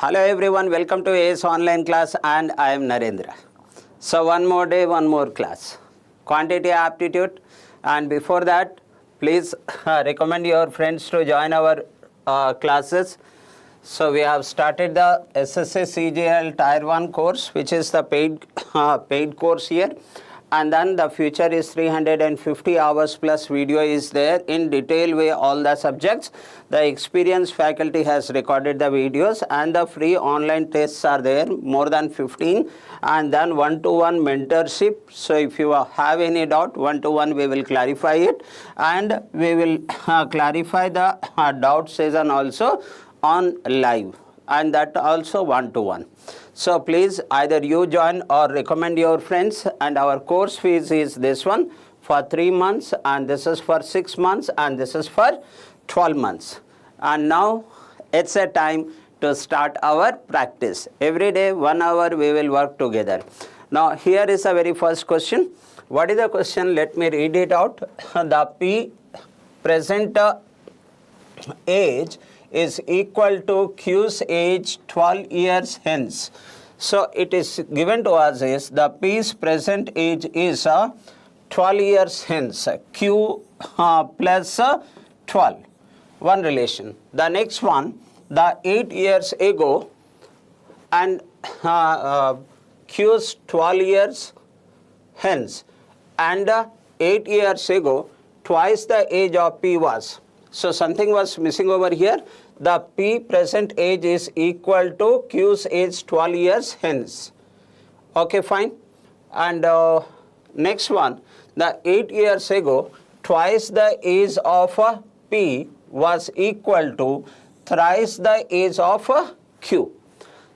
Hello everyone, welcome to AS online class and I am Narendra. So one more day, one more class. Quantity aptitude, and before that, please recommend your friends to join our classes. So we have started the SSC CGL Tier 1 course, which is the paid course here. And then the future is 350 hours plus video is there in detail way all the subjects. The experienced faculty has recorded the videos and the free online tests are there, more than 15, and then one-to-one mentorship. So if you have any doubt, one-to-one we will clarify it, and we will clarify the doubt session also on live, and that also one-to-one. So please either you join or recommend your friends, and our course fees is this one for 3 months, and this is for 6 months, and this is for 12 months. And now it's a time to start our practice. Every day 1 hour we will work together. Now here is the very first question. What is the question? Let me read it out. The P present age is equal to Q's age 12 years hence. So it is given to us is the P's present age is 12 years hence. Q plus 12. One relation. The next one, the 8 years ago, and Q's 12 years hence, and 8 years ago, twice the age of P was. So something was missing over here. The P present age is equal to Q's age 12 years hence. Okay, fine. And next one, the 8 years ago, twice the age of P was equal to thrice the age of Q.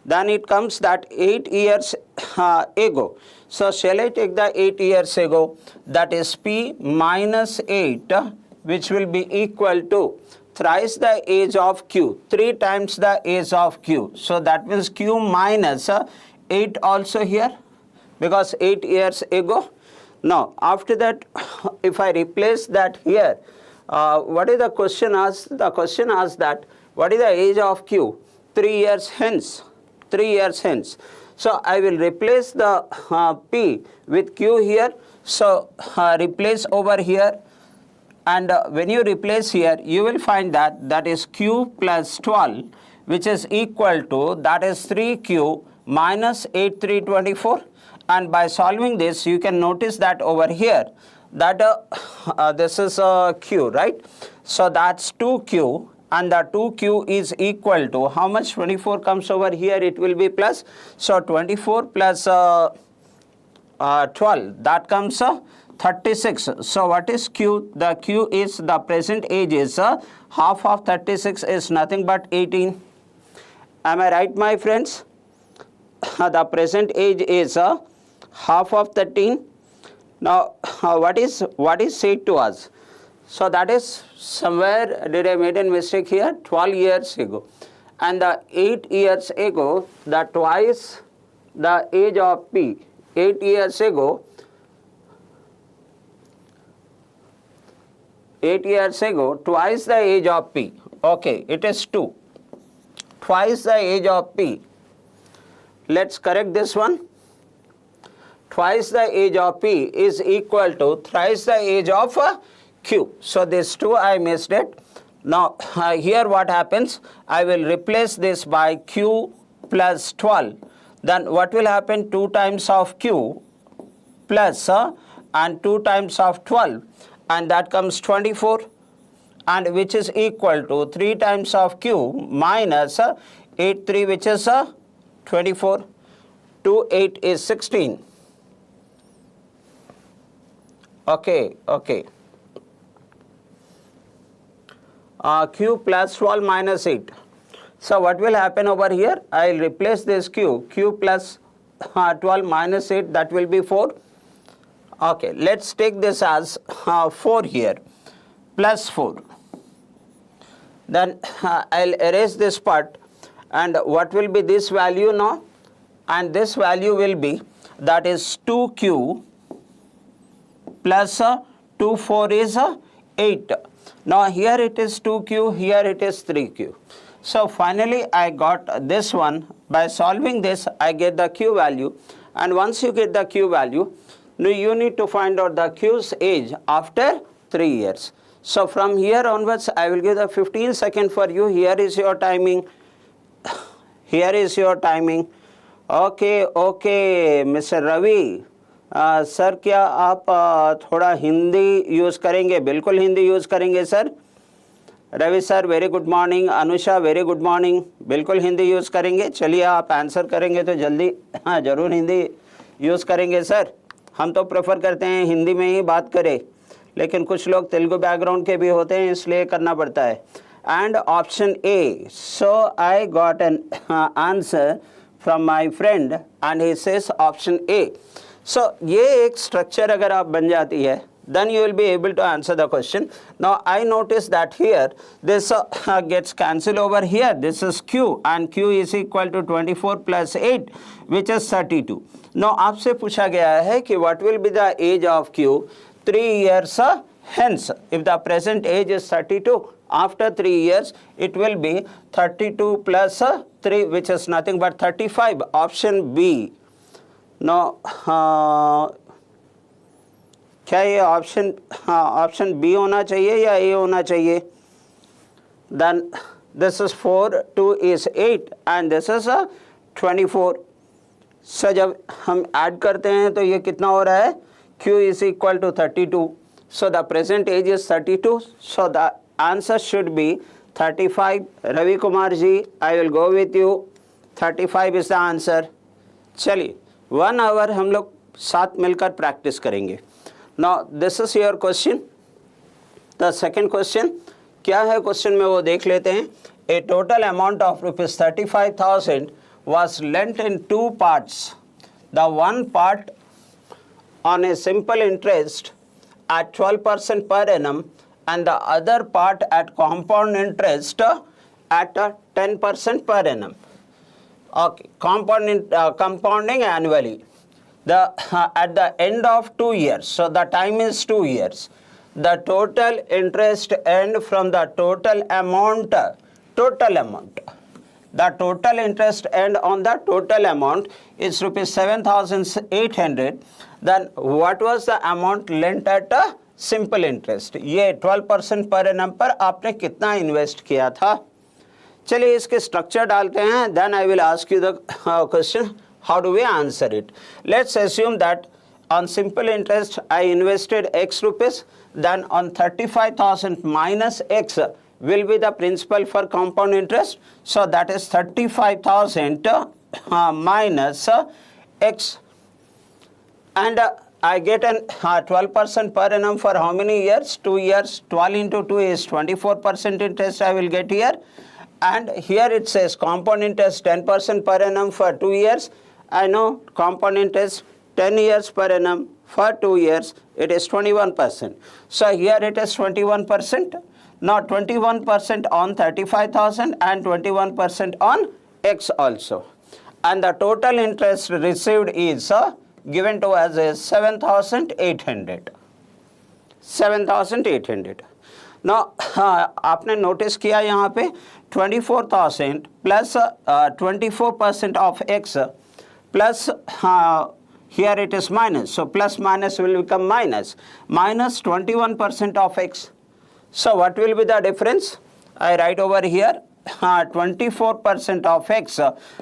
Then it comes that 8 years ago. So shall I take the 8 years ago? That is P minus 8, which will be equal to thrice the age of Q, 3 times the age of Q. So that means Q minus 8 also here, because 8 years ago. Now after that, if I replace that here, what is the question asked? The question asked that what is the age of Q? 3 years hence. 3 years hence. So I will replace the P with Q here. So replace over here. And when you replace here, you will find that that is Q plus 12, which is equal to, that is 3Q minus 8, 324. And by solving this, you can notice that over here, that this is Q, right? So that's 2Q, and the 2Q is equal to, how much? 24 comes over here, it will be plus. So 24 plus 12, that comes 36. So what is Q? The Q is the present age is half of 36 is nothing but 18. Am I right, my friends? The present age is half of 13. Now what is said to us? So that is somewhere, did I made a mistake here? 12 years ago. And the 8 years ago, the twice the age of P. 8 years ago, 8 years ago, twice the age of P. Okay, it is 2. Twice the age of P. Let's correct this one. Twice the age of P is equal to thrice the age of Q. So this 2 I missed it. Now here what happens? I will replace this by Q plus 12. Then what will happen? 2 times of Q plus and 2 times of 12. And that comes 24, and which is equal to 3 times of Q minus 8, 3, which is 24. 2, 8 is 16. Okay. Q plus 12 minus 8. So what will happen over here? I will replace this Q plus 12 minus 8, that will be 4. Okay, let's take this as 4 here, plus 4. Then I'll erase this part, and what will be this value now? And this value will be, that is 2Q plus 2, 4 is 8. Now here it is 2Q, here it is 3Q. So finally I got this one. By solving this, I get the Q value, and once you get the Q value, now you need to find out the Q's age after 3 years. So from here onwards, I will give the 15 seconds for you. Here is your timing. Here is your timing. Okay, okay, Mr. Ravi. Sir क्या आप थोड़ा Hindi use करेंगे? बिल्कुल Hindi use करेंगे sir. Ravi sir very good morning. Anusha very good morning. बिल्कुल Hindi use करेंगे. चलिए आप आंसर करेंगे तो जल्दी हाँ ज़रूर हिंदी यूज़ करेंगे सर. हम तो प्रेफर करते हैं हिंदी में ही बात करें, लेकिन कुछ लोग तेलुगु बैकग्राउंड के भी होते हैं, इसलिए करना पड़ता है. And option A. So I got an answer from my friend and he says option A. सो ये एक स्ट्रक्चर अगर आप बन जाती है, then you will be able to answer the question. Now I notice that here this gets cancelled over here. This is Q, and Q is equal to 24 plus 8, which is 32. Now आपसे पूछा गया है कि what will be the age of Q 3 years hence. If the present age is 32, after 3 years it will be 32 plus 3, which is nothing but 35. Option B. Now क्या ये option B होना चाहिए या ए होना चाहिए? Then this is 4, 2 is 8 and this is 24. So जब हम add करते हैं तो ये कितना हो रहा है? Q is equal to 32. So the present age is 32. So the answer should be 35. Ravi Kumar ji, I will go with you. 35 is the answer. चलिए 1 आवर हम लोग साथ मिलकर प्रैक्टिस करेंगे. Now this is your question. The second question क्या है question में वो देख लेते हैं. A total amount of rupees 35,000 was lent in 2 parts. The one part on a simple interest at 12% per annum, and the other part at compound interest at 10% per annum. Okay, compounding annually. At the end of 2 years, so the time is 2 years, the total interest earned from the total amount, the total interest earned on the total amount is rupees 7,800. Then what was the amount lent at a simple interest? ये 12% per annum पर आपने कितना invest किया था? चलिए इसके structure डालते हैं. Then I will ask you the question. How do we answer it? Let's assume that on simple interest I invested X rupees, then on 35,000 minus X will be the principal for compound interest. So that is 35,000 minus X, and I get an 12% per annum for how many years? 2 years. 12 into 2 is 24% interest I will get here, and here it says compound interest 10% per annum for 2 years. I know compound interest 10 years per annum for 2 years, it is 21%. So here it is 21%. Now 21% on 35,000 and 21% on X also. And the total interest received is given to us as 7,800. 7,800. Now आपने notice किया यहाँ पे 24,000 plus 24% of X plus here it is minus, so plus minus will become minus. Minus 21% of X. So what will be the difference? I write over here 24% of X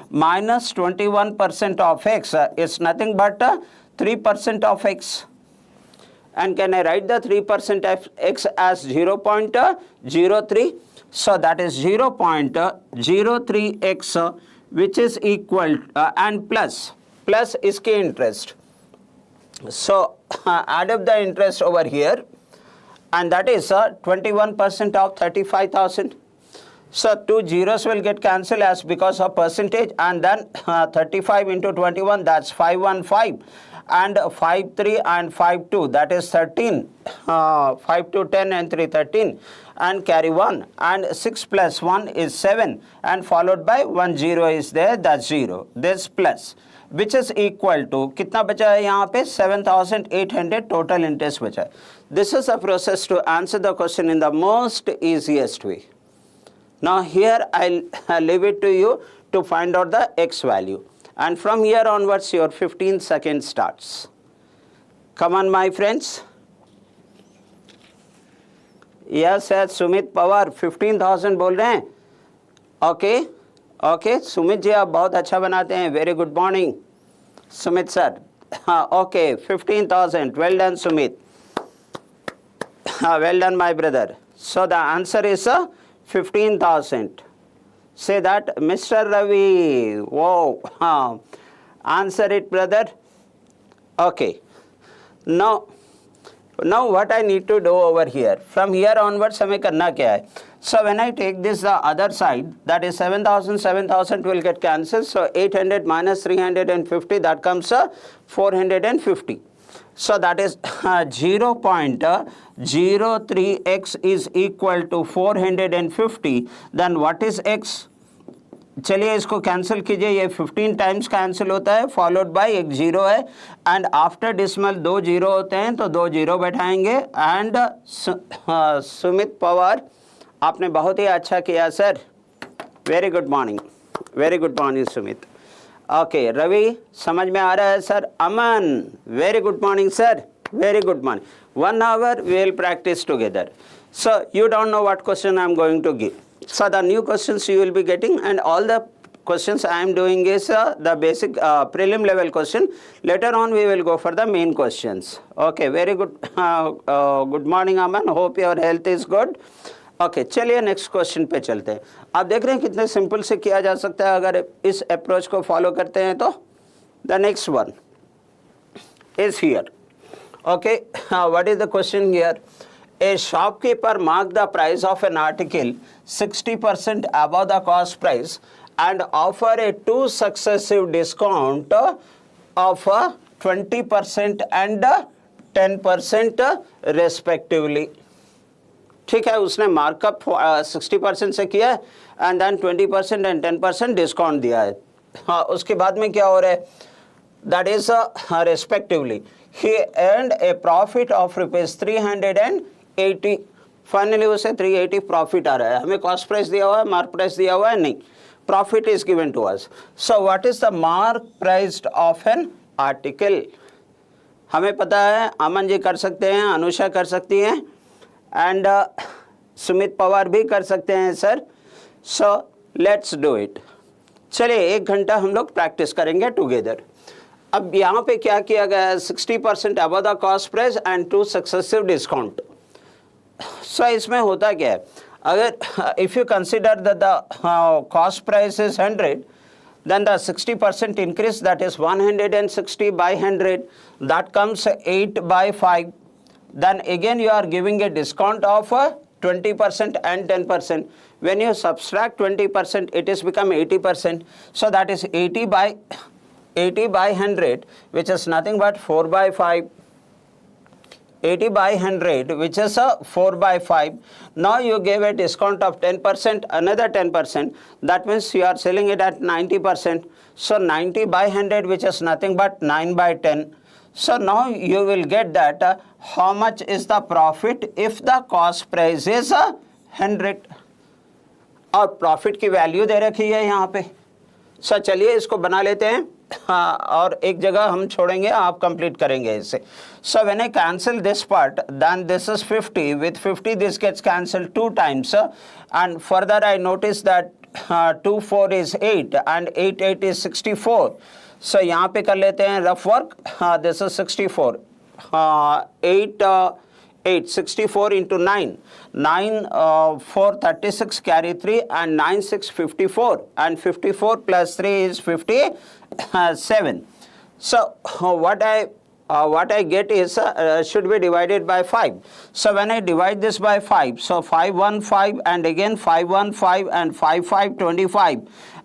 minus 21% of X is nothing but 3% of X. And can I write the 3% of X as 0.03? So that is 0.03X, which is equal and plus इसके interest. So add up the interest over here, and that is 21% of 35,000. So 2 zeros will get cancelled as because of percentage, and then 35 into 21, that's 515, and 5 3 and 5 2, that is 13. 5 2 10 and 3 13, and carry 1, and 6 plus 1 is 7, and followed by 1 0 is there, that's 0. This plus, which is equal to कितना बचा है यहाँ पे? 7,800 total interest बचा है. This is a process to answer the question in the most easiest way. Now here I'll leave it to you to find out the x value. And from here onwards your 15 seconds starts. Come on my friends. Yes, Sumit Pawar 15,000 बोल रहे हैं. Okay okay Sumit ji आप बहुत अच्छा बनाते हैं. Very good morning Sumit sir. हाँ okay 15,000. Well done Sumit. Well done my brother. So the answer is 15,000. Say that Mr. Ravi. Whoa. Answer it brother. Okay. Now what I need to do over here. From here onwards हमें करना क्या है? So when I take this the other side, that is 7,000 will get cancelled. So 800 minus 350, that comes 450. So that is 0.03x is equal to 450. Then what is x? चलिए इसको cancel कीजिए. ये 15 times cancel होता है, followed by एक zero है, and after decimal 2 zero होते हैं तो 2 जीरो बैठाएंगे. एंड सुमित पवार आपने बहुत ही अच्छा किया sir. Very good morning. Very good morning Sumit. Okay Ravi समझ में आ रहा है sir. Aman very good morning sir. Very good morning. 1 hour we will practice together. So you don't know what question I am going to give. So the new questions you will be getting, and all the questions I am doing is the basic prelim level question. Later on we will go for the main questions. Okay, very good. Good morning Aman. Hope your health is good. Okay, चलिए next question पे चलते हैं. आप देख रहे हैं कितने simple से किया जा सकता है अगर इस अप्रोच को फॉलो करते हैं तो. The next one is here. Okay what is the question here? A shopkeeper marked the price of an article 60% above the cost price and offer a 2 successive discount of 20% and 10% respectively. ठीक है, उसने markup 60% से किया है and then 20% and 10% discount दिया है. हाँ, उसके बाद में क्या हो रहा है? That is respectively he earned a profit of ₹380. Finally उसे 380 प्रॉफिट आ रहा है. हमें कॉस्ट प्राइस दिया हुआ है, मार्क प्राइस दिया हुआ है नहीं. Profit is given to us. So what is the mark price of an article? हमें पता है. अमन जी कर सकते हैं, अनुषा कर सकती हैं, एंड सुमित पवार भी कर सकते हैं sir. So let's do it. चलिए 1 घंटा हम लोग प्रैक्टिस करेंगे टुगेदर. अब यहाँ पे क्या किया गया है? 60% above the cost price and 2 successive discount. So इसमें होता क्या है? अगर if you consider the cost price is 100, then the 60% increase, that is 160 by 100, that comes 8 by 5. Then again you are giving a discount of 20% and 10%. When you subtract 20%, it is become 80%. So that is 80 by 100, which is nothing but 4 by 5. 80 by 100, which is 4 by 5. Now you gave a discount of 10%, another 10%. That means you are selling it at 90%. So 90 by 100, which is nothing but 9 by 10. So now you will get that how much is the profit if the cost price is 100. और profit की value दे रखी है यहाँ पे. Sir चलिए इसको बना लेते हैं. हाँ, और एक जगह हम छोड़ेंगे, आप कंप्लीट करेंगे इसे. So when I cancel this part, then this is 50. With 50 this gets cancelled 2 times, and further I notice that 2 4 is 8 and 8 8 is 64. So यहाँ पे कर लेते हैं rough work. This is 64. 8 64 into 9. 9 4 36 carry 3 and 9 6 54 and 54 plus 3 is 57. So what I get is should be divided by 5. So when I divide this by 5, so 5 1 5 and again 5 1 5 and 5 5 25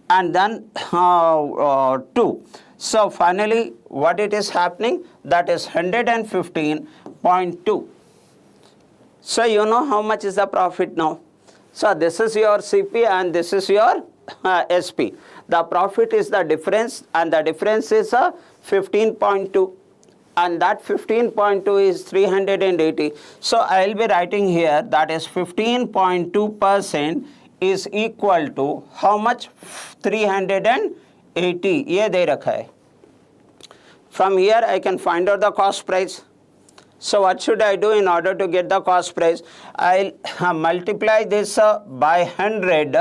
and then 2. So finally what it is happening, that is 115.2. So you know how much is the profit now. So this is your CP and this is your SP. The profit is the difference, and the difference is 15.2, and that 15.2 is 380. So I will be writing here that is 15.2% is equal to how much? 380 ये दे रखा है. From here I can find out the cost price. So what should I do in order to get the cost price? I'll multiply this by 100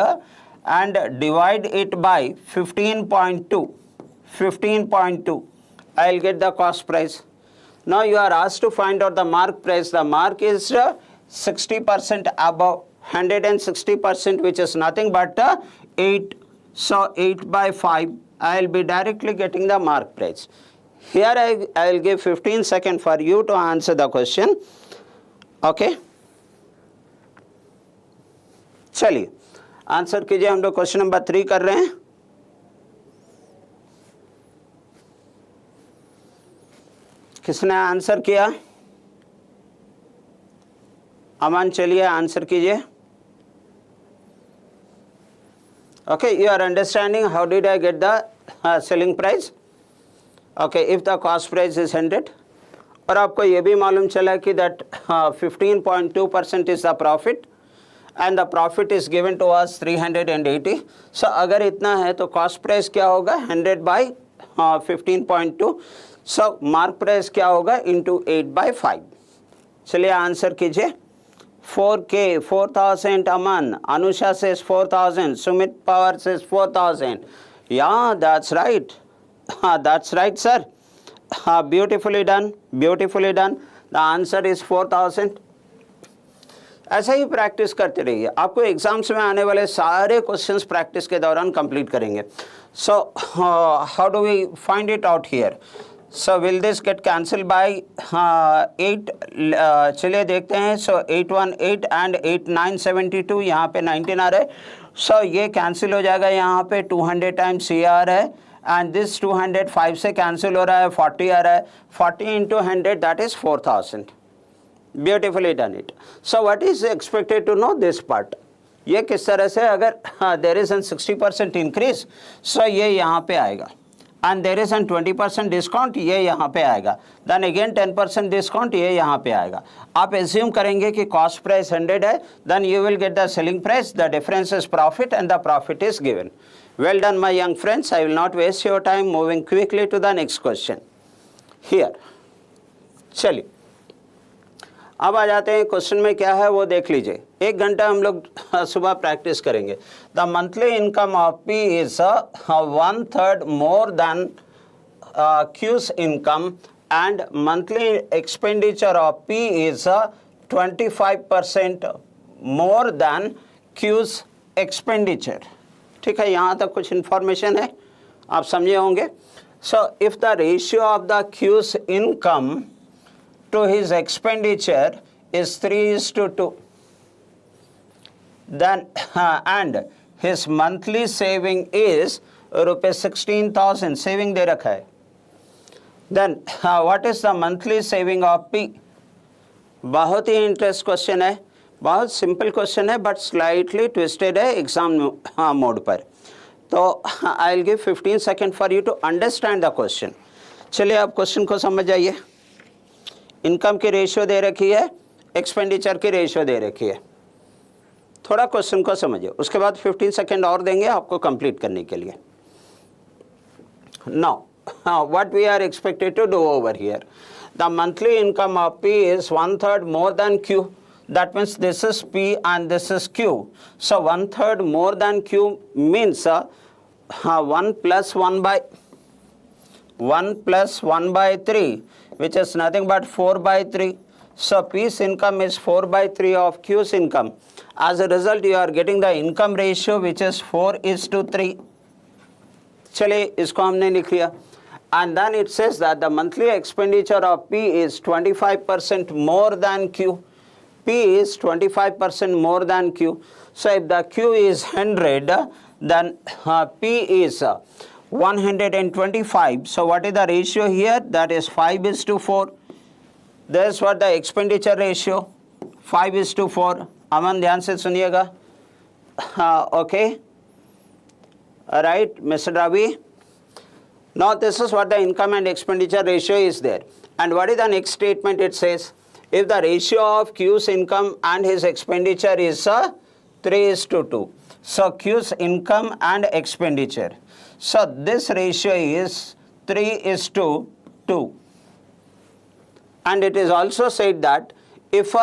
and divide it by 15.2. 15.2. I'll get the cost price. Now you are asked to find out the mark price. The mark is 60% above 160%, which is nothing but 8. So 8 by 5. I'll be directly getting the mark price. Here I will give 15 seconds for you to answer the question. Okay. चलिए answer कीजिए. हम लोग question number 3 कर रहे हैं. किसने answer किया? अमन चलिए आंसर कीजिए. Okay, you are understanding how did I get the selling price? Okay, if the cost price is 100 और आपको ये भी मालूम चला कि that 15.2% is the profit and the profit is given to us 380. So अगर इतना है तो cost price क्या होगा? 100 by 15.2. So mark price क्या होगा? Into 8 by 5. चलिए आंसर कीजिए. 4K, 4,000 Aman, Anusha says 4,000, Sumit Power says 4,000. Yeah, that's right. That's right, sir. Beautifully done. Beautifully done. The answer is 4,000. ऐसा ही प्रैक्टिस करते रहिए. आपको एग्जाम्स में आने वाले सारे क्वेश्चंस प्रैक्टिस के दौरान कंप्लीट करेंगे. So how do we find it out here? So will this get cancelled by 8? चलिए देखते हैं. So 818 and 8972 यहाँ पे 19 आ रहा है. So ये कैंसिल हो जाएगा. यहाँ पे 200 टाइम्स ये आ रहा है and this 200 5 से कैंसिल हो रहा है. 40 आ रहा है. 40 into 100 that is 4,000. Beautifully done it. So what is expected to know this part? ये किस तरह से अगर there is an 60% increase, so ये यहाँ पे आएगा. And there is a 20% discount, ये यहाँ पे आएगा. Then again 10% discount, ये यहाँ पे आएगा. आप assume करेंगे कि cost price 100 है, then you will get the selling price, the difference is profit and the profit is given. Well done my young friends, I will not waste your time. Moving quickly to the next question. Here, चलिए अब आ जाते हैं question में क्या है वो देख लीजिए. 1 घंटा हम लोग सुबह प्रैक्टिस करेंगे. The monthly income of P is 1/3 more than Q's income and monthly expenditure of P is 25% more than Q's expenditure. ठीक है, यहाँ तक कुछ इन्फॉर्मेशन है, आप समझे होंगे. So if the ratio of the Q's income to his expenditure is 3:2, then and his monthly saving is ₹16,000. saving दे रखा है. Then what is the monthly saving of P? बहुत ही इंटरेस्ट क्वेश्चन है, बहुत सिंपल क्वेश्चन है but slightly twisted है exam mode पर. तो I will give 15 second for you to understand the question. चलिए आप क्वेश्चन को समझ जाइए. इनकम की रेशियो दे रखी है, एक्सपेंडिचर की रेशियो दे रखी है. थोड़ा क्वेश्चन को समझिए, उसके बाद 15 सेकेंड और देंगे आपको कंप्लीट करने के लिए. Now what we are expected to do over here? The monthly income of P is 1/3 more than Q. That means this is P and this is Q. So 1/3 more than Q means 1 plus 1 by 3, which is nothing but 4 by 3. So P's income is 4 by 3 of Q's income. As a result, you are getting the income ratio which is 4:3. चलिए इसको हमने लिख लिया. And then it says that the monthly expenditure of P is 25% more than Q. P is 25% more than Q. So if the Q is 100, then P is 125. So what is the ratio here? That is 5:4. That's what the expenditure ratio, 5:4. अमन ध्यान से सुनिएगा. Okay. All right, Mr. Ravi. Now this is what the income and expenditure ratio is there. And what is the next statement? It says, if the ratio of Q's income and his expenditure is 3:2. So Q's income and expenditure. So this ratio is 3:2. And it is also said that if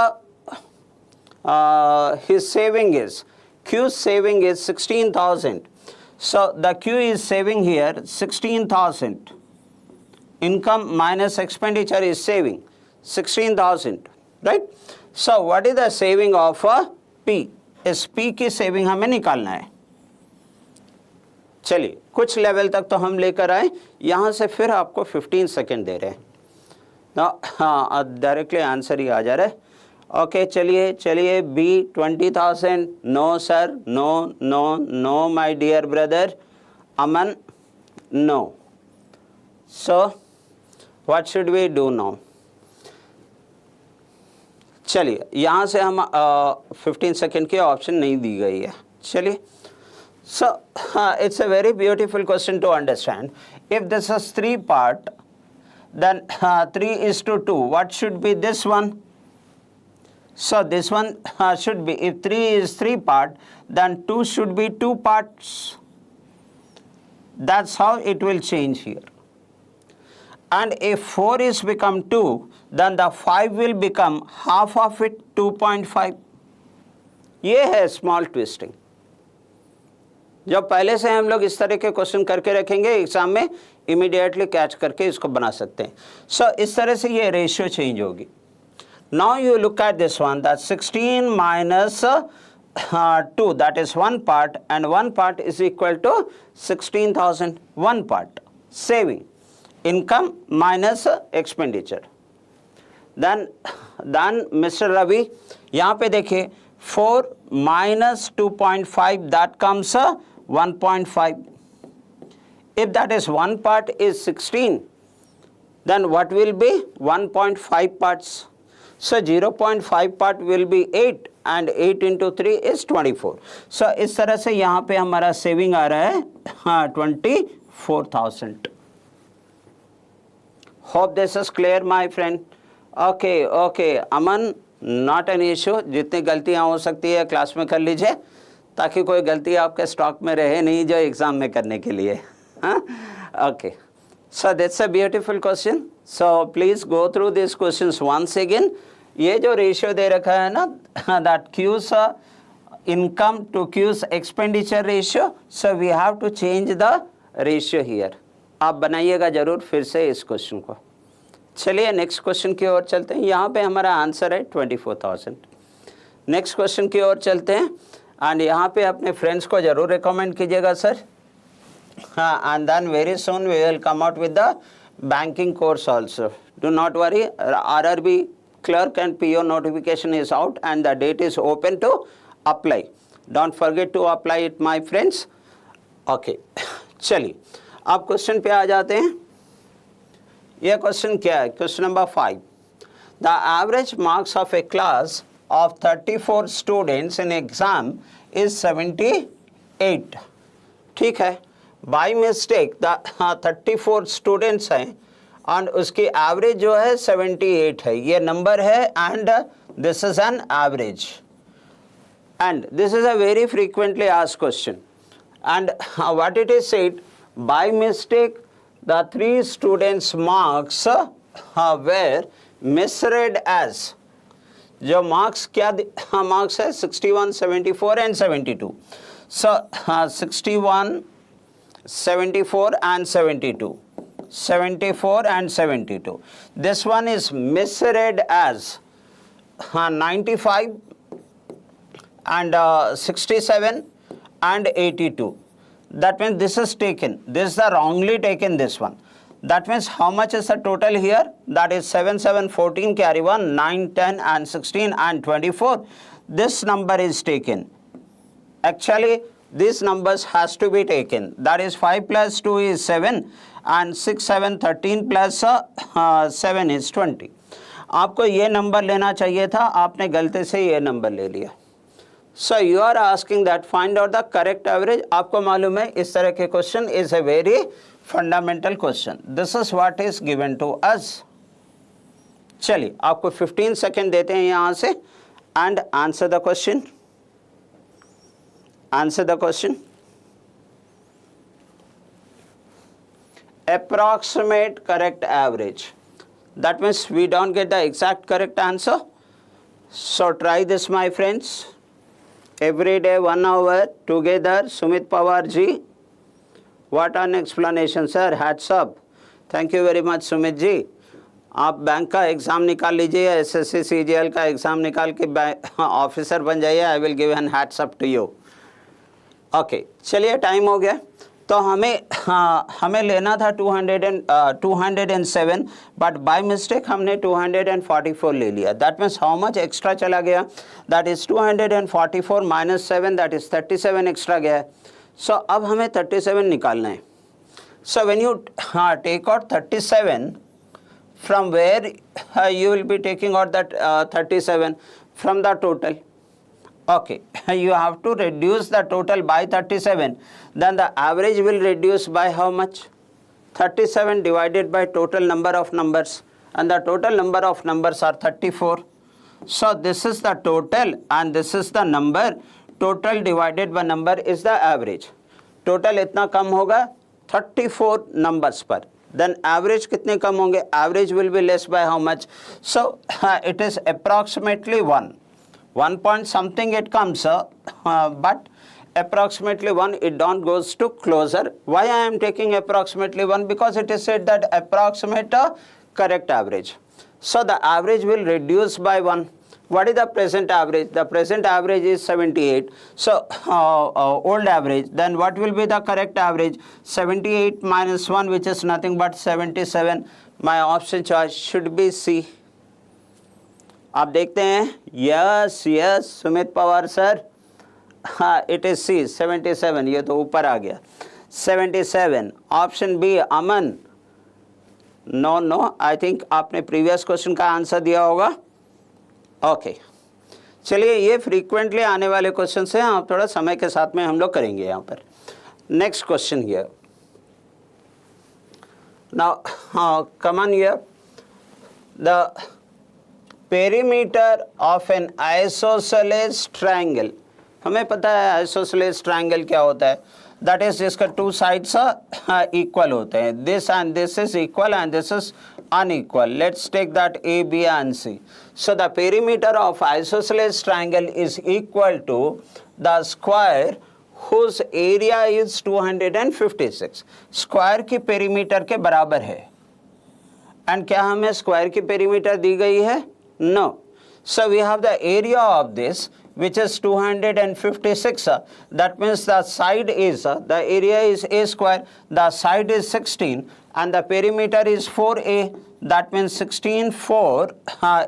his saving is, Q's saving is 16,000. So the Q is saving here 16,000. Income minus expenditure is saving 16,000, right? So what is the saving of P? इस P की saving हमें निकालना है. चलिए कुछ level तक तो हम लेकर आए, यहाँ से फिर आपको 15 सेकेंड दे रहे हैं. हाँ डायरेक्टली आंसर ही आ जा रहा है. ओके चलिए B 20,000. No sir, no my dear brother Aman, no. So what should we do now? चलिए यहाँ से हम 15 सेकेंड की ऑप्शन नहीं दी गई है. चलिए so it's a very beautiful question to understand. If this is 3 part, then 3:2. What should be this one? So this one should be, if 3 is 3 part, then 2 should be 2 parts. That's how it will change here. And if 4 is become 2, then the 5 will become half of it, 2.5. ये है small twisting. जब पहले से हम लोग इस तरह के क्वेश्चन करके रखेंगे एग्जाम में, इमीडिएटली कैच करके इसको बना सकते हैं. सो इस तरह से ये रेशियो चेंज होगी. Now you look at this one, that 16 minus 2, that is 1 part, and 1 part is equal to 16,000. 1 part saving, income minus expenditure. Then Mr. Ravi, यहाँ पे देखिए 4 minus 2.5, that comes 1.5. If that is 1 part is 16, then what will be 1.5 parts? So 0.5 part will be 8, and 8 into 3 is 24. So इस तरह से यहाँ पे हमारा saving आ रहा है 24,000. Hope this is clear, my friend. Okay, Aman, not an issue. जितनी गलतियाँ हो सकती है क्लास में कर लीजिए, ताकि कोई गलती आपके स्टॉक में रहे नहीं जो एग्ज़ाम में करने के लिए. Okay, so that's a beautiful question. So please go through these questions once again. ये जो रेशियो दे रखा है ना, that Q's income to Q's expenditure ratio, so we have to change the ratio here. आप बनाइएगा ज़रूर फिर से इस क्वेश्चन को. चलिए नेक्स्ट क्वेश्चन की ओर चलते हैं. यहाँ पे हमारा आंसर है 24,000. नेक्स्ट क्वेश्चन की ओर चलते हैं, एंड यहाँ पे अपने फ्रेंड्स को ज़रूर रिकमेंड कीजिएगा सर. हाँ, and then very soon we will come out with the banking course also. Do not worry, RRB clerk and PO notification is out and the date is open to apply. Don't forget to apply it, my friends. Okay, चलिए अब question पे आ जाते हैं. यह question क्या है? Question number 5. The average marks of a class of 34 students in exam is 78. ठीक है, बाई मिस्टेक 34 स्टूडेंट्स हैं और उसकी एवरेज जो है 78 है. ये नंबर है and this is an average, and this is a very frequently asked question. And what it is said, by mistake the 3 students marks were misread as. जो marks क्या मार्क्स है 61, 74 and 72. So 61, 74 and 72. 74 and 72. This one is misread as 95 and 67 and 82. That means this is taken. This is the wrongly taken, this one. That means how much is the total here? That is 7, 7, 14, carry 1, 9, 10 and 16 and 24. This number is taken. Actually, these numbers has to be taken. That is 5 plus 2 is 7 and 6, 7, 13 plus 7 is 20. आपको ये number लेना चाहिए था, आपने गलती से ये number ले लिया. So you are asking that find out the correct average. आपको मालूम है इस तरह के question is a very fundamental question. This is what is given to us. चलिए आपको 15 सेकेंड देते हैं यहाँ से and answer the question. Answer the question. Approximate correct average. That means we don't get the exact correct answer. So try this, my friends. Every day 1 hour together. Sumit Pawar ji. What an explanation, sir. Hats up. Thank you very much, Sumit ji. आप bank का exam निकाल लीजिए, SSC CGL का exam निकाल के officer बन जाइए. I will give an hats up to you. Okay, चलिए टाइम हो गया. तो हमें लेना था 207, बट बाय मिस्टेक हमने 244 ले लिया. That means how much extra चला गया? That is 244 minus 7, that is 37 extra गया है. सो अब हमें 37 निकालना है. So when you take out 37, from where you will be taking out that 37? From the total. Okay, you have to reduce the total by 37. Then the average will reduce by how much? 37 divided by total number of numbers, and the total number of numbers are 34. So this is the total and this is the number. Total divided by number is the average. Total इतना कम होगा 34 numbers पर. Then average कितने कम होंगे? Average will be less by how much? So it is approximately 1 point something it comes, but approximately 1 it don't goes to closer. Why I am taking approximately 1? Because it is said that approximate a correct average. So the average will reduce by 1. What is the present average? The present average is 78. So old average. Then what will be the correct average? 78 minus 1, which is nothing but 77. My option choice should be C. आप देखते हैं. Yes, Sumit Pawar sir. हाँ, it is C, 77. ये तो ऊपर आ गया. 77. Option B, Aman. No, I think आपने previous question का आंसर दिया होगा. ओके, चलिए ये फ्रीक्वेंटली आने वाले क्वेश्चन हैं. आप थोड़ा समय के साथ में हम लोग करेंगे यहाँ पर. Next question here. Now come on here. The perimeter of N isosceles triangle. हमें पता है आइसोसेलेस ट्रायंगल क्या होता है. दैट इज जिसका टू साइड्स इक्वल होते हैं. This and this is equal and this is unequal. Let's take that A, B and C. So the perimeter of isosceles triangle is equal to the square whose area is 256. Square की perimeter के बराबर है. And क्या हमें square की perimeter दी गई है? No. So we have the area of this, which is 256. That means the side is, the area is A square, the side is 16 and the perimeter is 4A. That means 16 4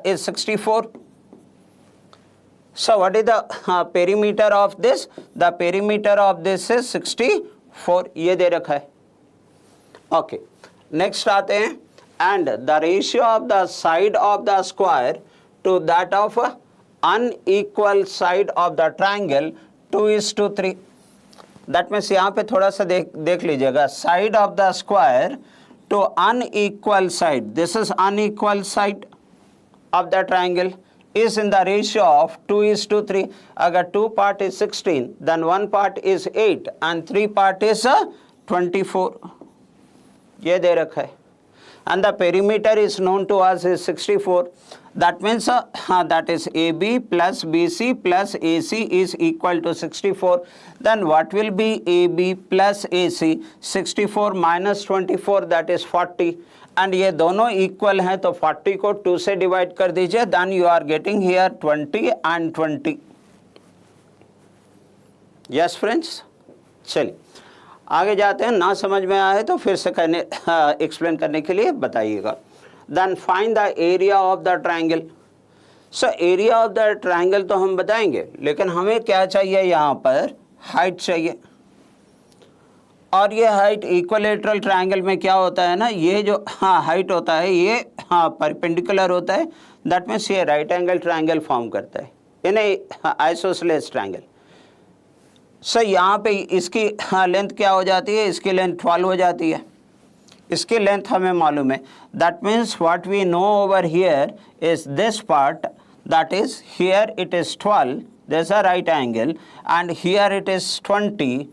is 64. So what is the perimeter of this? The perimeter of this is 64. ये दे रखा है. Okay, next आते हैं. And the ratio of the side of the square to that of unequal side of the triangle 2:3. That means यहाँ पे थोड़ा सा देख लीजिएगा. Side of the square to unequal side, this is unequal side of the triangle, is in the ratio of 2:3. अगर 2 part is 16, then 1 part is 8 and 3 part is 24. ये दे रखा है. And the perimeter is known to us is 64. That means that is AB plus BC plus AC is equal to 64. Then what will be AB plus AC? 64 minus 24, that is 40. And ये दोनों equal हैं तो 40 को 2 से divide कर दीजिए. Then you are getting here 20 and 20. Yes friends? चलिए आगे जाते हैं. ना समझ में आए तो फिर से एक्सप्लेन करने के लिए बताइएगा. Then find the area of the triangle. So area of the triangle तो हम बताएंगे, लेकिन हमें क्या चाहिए? यहाँ पर हाइट चाहिए. और ये हाइट इक्विलेटरल ट्रायंगल में क्या होता है ना, ये जो हाइट होता है ये परपेंडिकुलर होता है. दैट मीन्स ये राइट एंगल ट्रायंगल फॉर्म करता है इन आइसोसेलेस ट्रायंगल. सो यहाँ पे इसकी लेंथ क्या हो जाती है? इसकी लेंथ 12 हो जाती है. इसकी लेंथ हमें मालूम है. That means what we know over here is this part, that is here it is 12, there's a right angle, and here it is 20,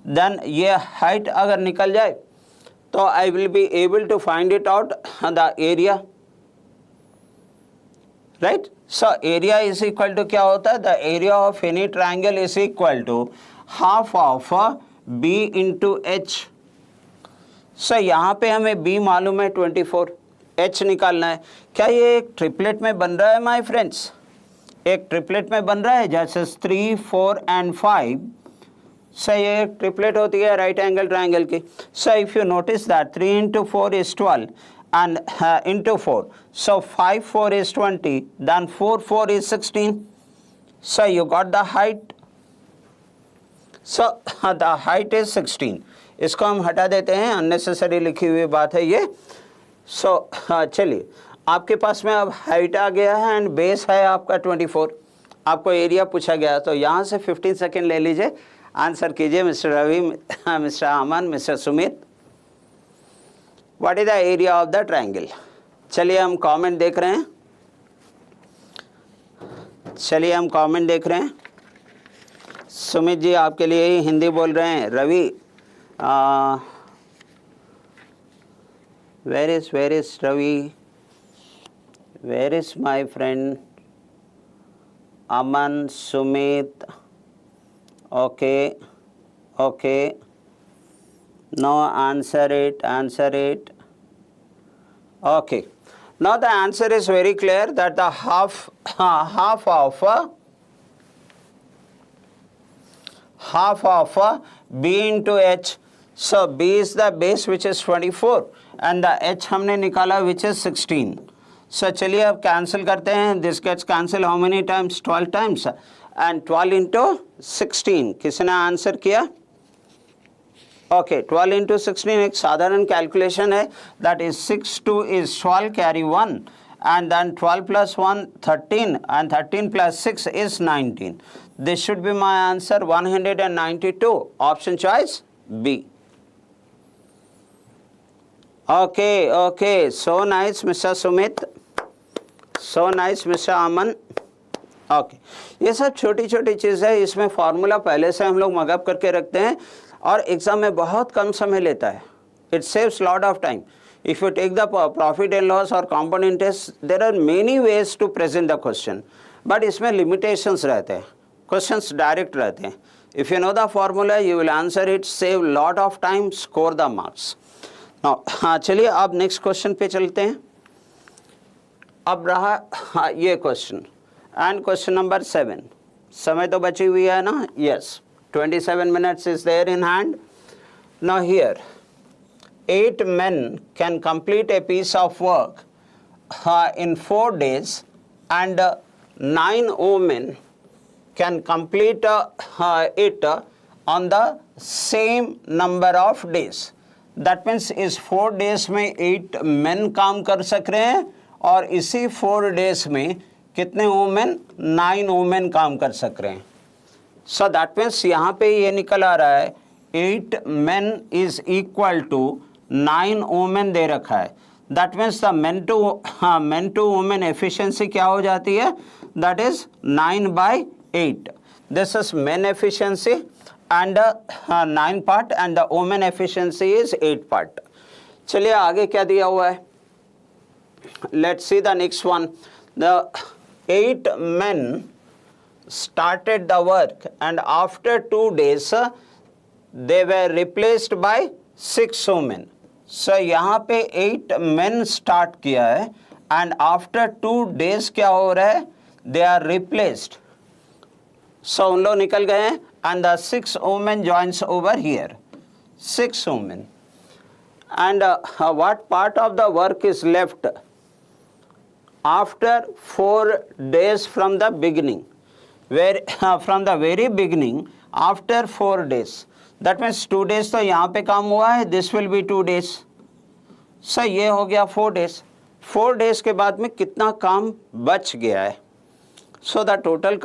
then ये height अगर निकल जाए तो I will be able to find it out the area, right? So area is equal to क्या होता है? The area of any triangle is equal to half of B into H. So यहाँ पे हमें B मालूम है 24, H निकालना है. क्या ये एक ट्रिपलेट में बन रहा है माय फ्रेंड्स? एक ट्रिपलेट में बन रहा है, जैसे 3, 4 and 5. So ये एक ट्रिपलेट होती है राइट एंगल ट्राइंगल की. So if you notice that 3 into 4 is 12 and into 4. So 5, 4 is 20, then 4, 4 is 16. So you got the height. So the height is 16. इसको हम हटा देते हैं, अननेसेसरी लिखी हुई बात है ये. सो चलिए, आपके पास में अब हाइट आ गया है एंड बेस है आपका 24. आपको एरिया पूछा गया, तो यहाँ से 15 सेकेंड ले लीजिए, आंसर कीजिए mister Ravi, mister Aman, mister Sumit. What is the area of the triangle? चलिए हम कमेंट देख रहे हैं. सुमित जी आपके लिए ही हिंदी बोल रहे हैं. Ravi, where is Ravi? Where is my friend Aman, Sumit? Okay. No, answer it. Okay. Now the answer is very clear that the half of B into H. So B is the base which is 24 and the H हमने निकाला which is 16. So चलिए अब cancel करते हैं. This gets cancel how many times? 12 times. And 12 into 16. किसने answer किया? Okay, 12 into 16 एक साधारण कैलकुलेशन है. That is 6, 2 is 12, carry 1. And then 12 plus 1, 13. And 13 plus 6 is 19. This should be my answer, 192. Option choice B. Okay. So nice, Mr. Sumit. So nice, Mr. Aman. Okay. ये सब छोटी छोटी चीज़ है. इसमें formula पहले से हम लोग मगअप करके रखते हैं और एग्जाम में बहुत कम समय लेता है. It saves lot of time. If you take the profit and loss or component test, there are many ways to present the question. But इसमें limitations रहते हैं. Questions direct रहते हैं. If you know the formula, you will answer it, save lot of time, score the marks. Now, चलिए अब next question पे चलते हैं. अब रहा ये question and question number 7. समय तो बची हुई है ना? Yes. 27 minutes is there in hand. Now here, 8 men can complete a piece of work in 4 days and 9 women can complete it on the same number of days. That means इस 4 days में 8 men काम कर सक रहे हैं और इसी 4 days में कितने women? 9 women काम कर सक रहे हैं. So that means यहाँ पे ये निकल आ रहा है 8 men is equal to 9 women दे रखा है. That means the men to women efficiency क्या हो जाती है? That is 9/8. This is men efficiency and 9 part and the women efficiency is 8 part. चलिए आगे क्या दिया हुआ है? Let's see the next one. The 8 men started the work and after 2 days they were replaced by 6 women. So यहाँ पे 8 men start किया है and after 2 days क्या हो रहा है? They are replaced. So उन लोग निकल गए हैं and the 6 women joins over here. 6 women. And what part of the work is left? After 4 days from the beginning. Where from the very beginning, after 4 days. That means 2 days तो यहाँ पे काम हुआ है. This will be 2 days. So ये हो गया 4 days. 4 days के बाद में कितना काम बच गया है? So the total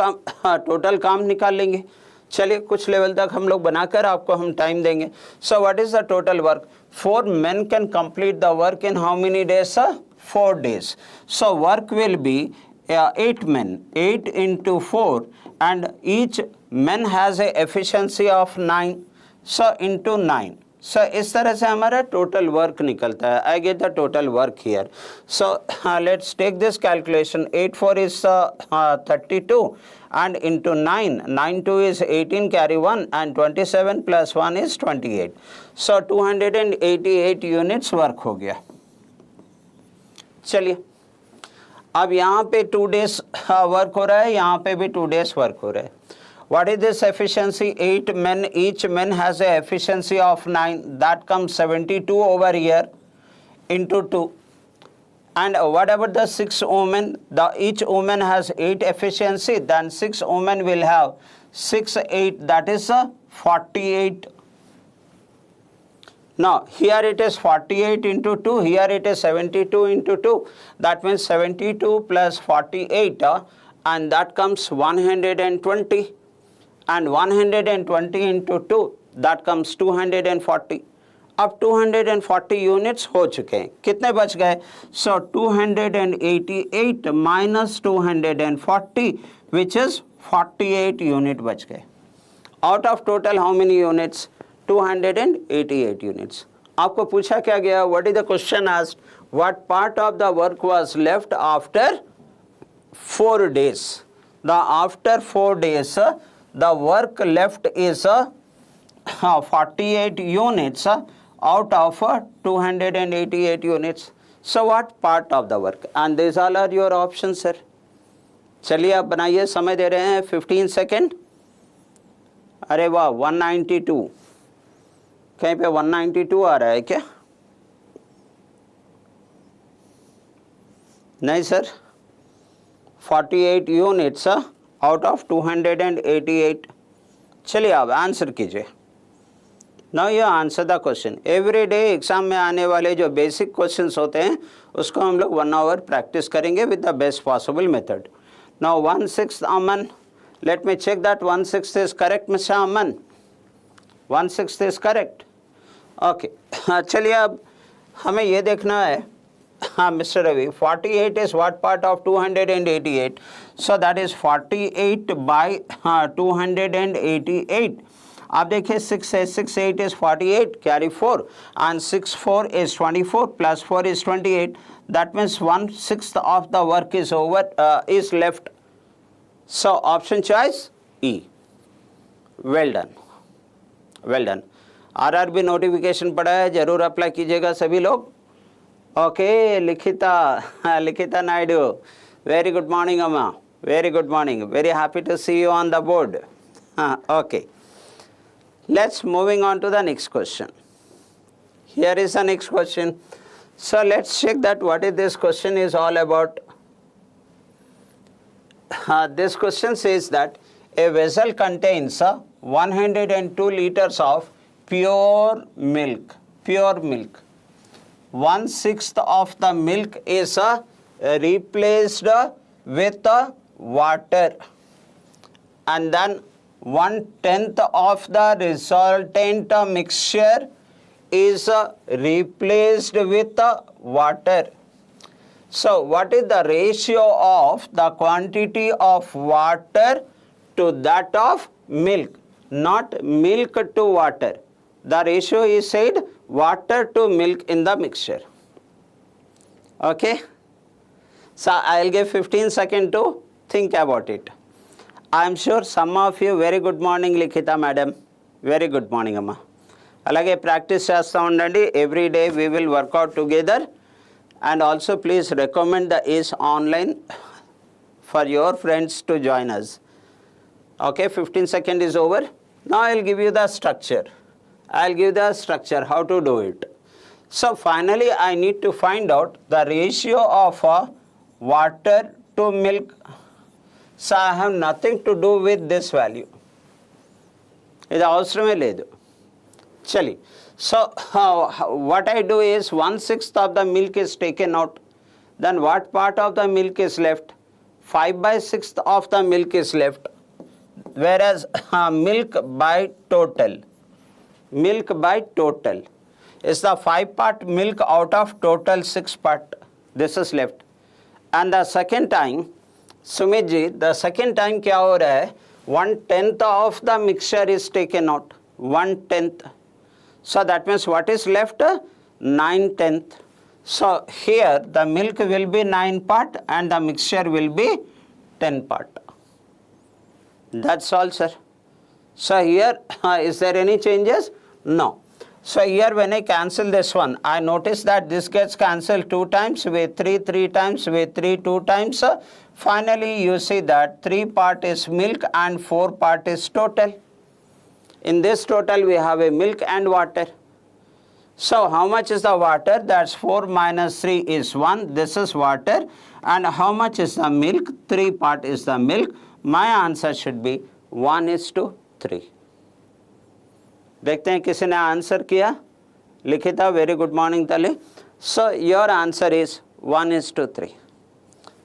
काम निकाल लेंगे. चलिए कुछ लेवल तक हम लोग बनाकर आपको हम टाइम देंगे. So what is the total work? 4 men can complete the work in how many days? 4 days. So work will be 8 men, 8 into 4, and each men has a efficiency of 9, so into 9. So इस तरह से हमारा total work निकलता है. I get the total work here. So let's take this calculation. 8 4 is 32 and into 9. 9 2 is 18, carry 1, and 27 plus 1 is 28. So 288 units work हो गया. चलिए अब यहाँ पे 2 days वर्क हो रहा है, यहाँ पे भी 2 days वर्क हो रहा है. What is this efficiency? 8 men, each man has a efficiency of 9. That comes 72 over here into 2. And what about the 6 women? Each woman has 8 efficiency. Then 6 women will have 6, 8. That is 48. Now, here it is 48 into 2. Here it is 72 into 2. That means 72 plus 48. And that comes 120. And 120 into 2, that comes 240. अब 240 units हो चुके हैं. कितने बच गए? सो 288 minus 240, which is 48 unit बच गए. Out of total how many units? 288 units. आपको पूछा क्या गया? What is the question asked? What part of the work was left after 4 days? The after 4 days the work left is 48 units out of 288 units. So what part of the work? And these all are your options, sir. चलिए आप बनाइए, समय दे रहे हैं 15 second. अरे वाह 192, कहीं पे 192 आ रहा है क्या? नहीं सर, 48 यूनिट्स आउट ऑफ 288. चलिए आप आंसर कीजिए. Now you answer the question. Every day exam में आने वाले जो बेसिक क्वेश्चंस होते हैं उसको हम लोग 1 hour प्रैक्टिस करेंगे with the best possible method. Now 1/6 Aman, let me check that 1/6 is correct mister Aman. 1/6 is correct. Okay, चलिए अब हमें ये देखना है. Mr. Ravi, 48 is what part of 288? So that is 48 by 288. आप देखिए 6 है, 6 8 is 48, carry 4, and 6 4 is 24, plus 4 is 28. That means 1/6 of the work is over, is left. So option choice E. Well done, well done. RRB notification पड़ा है, जरूर apply कीजिएगा सभी लोग. Okay, Likhita Naidu, very good morning Amma, very good morning, very happy to see you on the board. Okay, let's moving on to the next question. Here is the next question. So let's check that what is this question is all about. This question says that a vessel contains 102 liters of pure milk. 1/6 of the milk is replaced with water, and then 1/10 of the resultant mixture is replaced with water. So what is the ratio of the quantity of water to that of milk? Not milk to water. The ratio is said water to milk in the mixture. Okay, so I'll give 15 seconds to think about it. I'm sure some of you, very good morning Likhita madam, very good morning amma. అలాగే practice చేస్తూ ఉండండి. Every day we will work out together, and also please recommend the ACE online for your friends to join us. Okay, 15 seconds is over. Now I'll give you the structure. How to do it. So finally I need to find out the ratio of water to milk. So I have nothing to do with this value. ఇది అవసరమే లేదు. చలి. So what I do is 1/6 of the milk is taken out. Then what part of the milk is left? 5/6 of the milk is left. Whereas milk by total is the 5-part milk out of total 6 part. This is left. And the second time Sumit ji, the second time क्या हो रहा है, 1/10 of the mixture is taken out, 1/10. So that means what is left? 9/10. So here the milk will be 9 part and the mixture will be 10 part. That's all, sir. So here, is there any changes? No. So here when I cancel this one, I notice that this gets cancelled 2 times, with 3 times, with 3 2 times. Finally, you see that 3 part is milk and 4 part is total. In this total, we have a milk and water. So how much is the water? That's 4 minus 3 is 1. This is water. And how much is the milk? 3 part is the milk. My answer should be 1:3. देखते हैं किसी ने answer किया. लिखिता, very good morning Tali. So your answer is 1:3.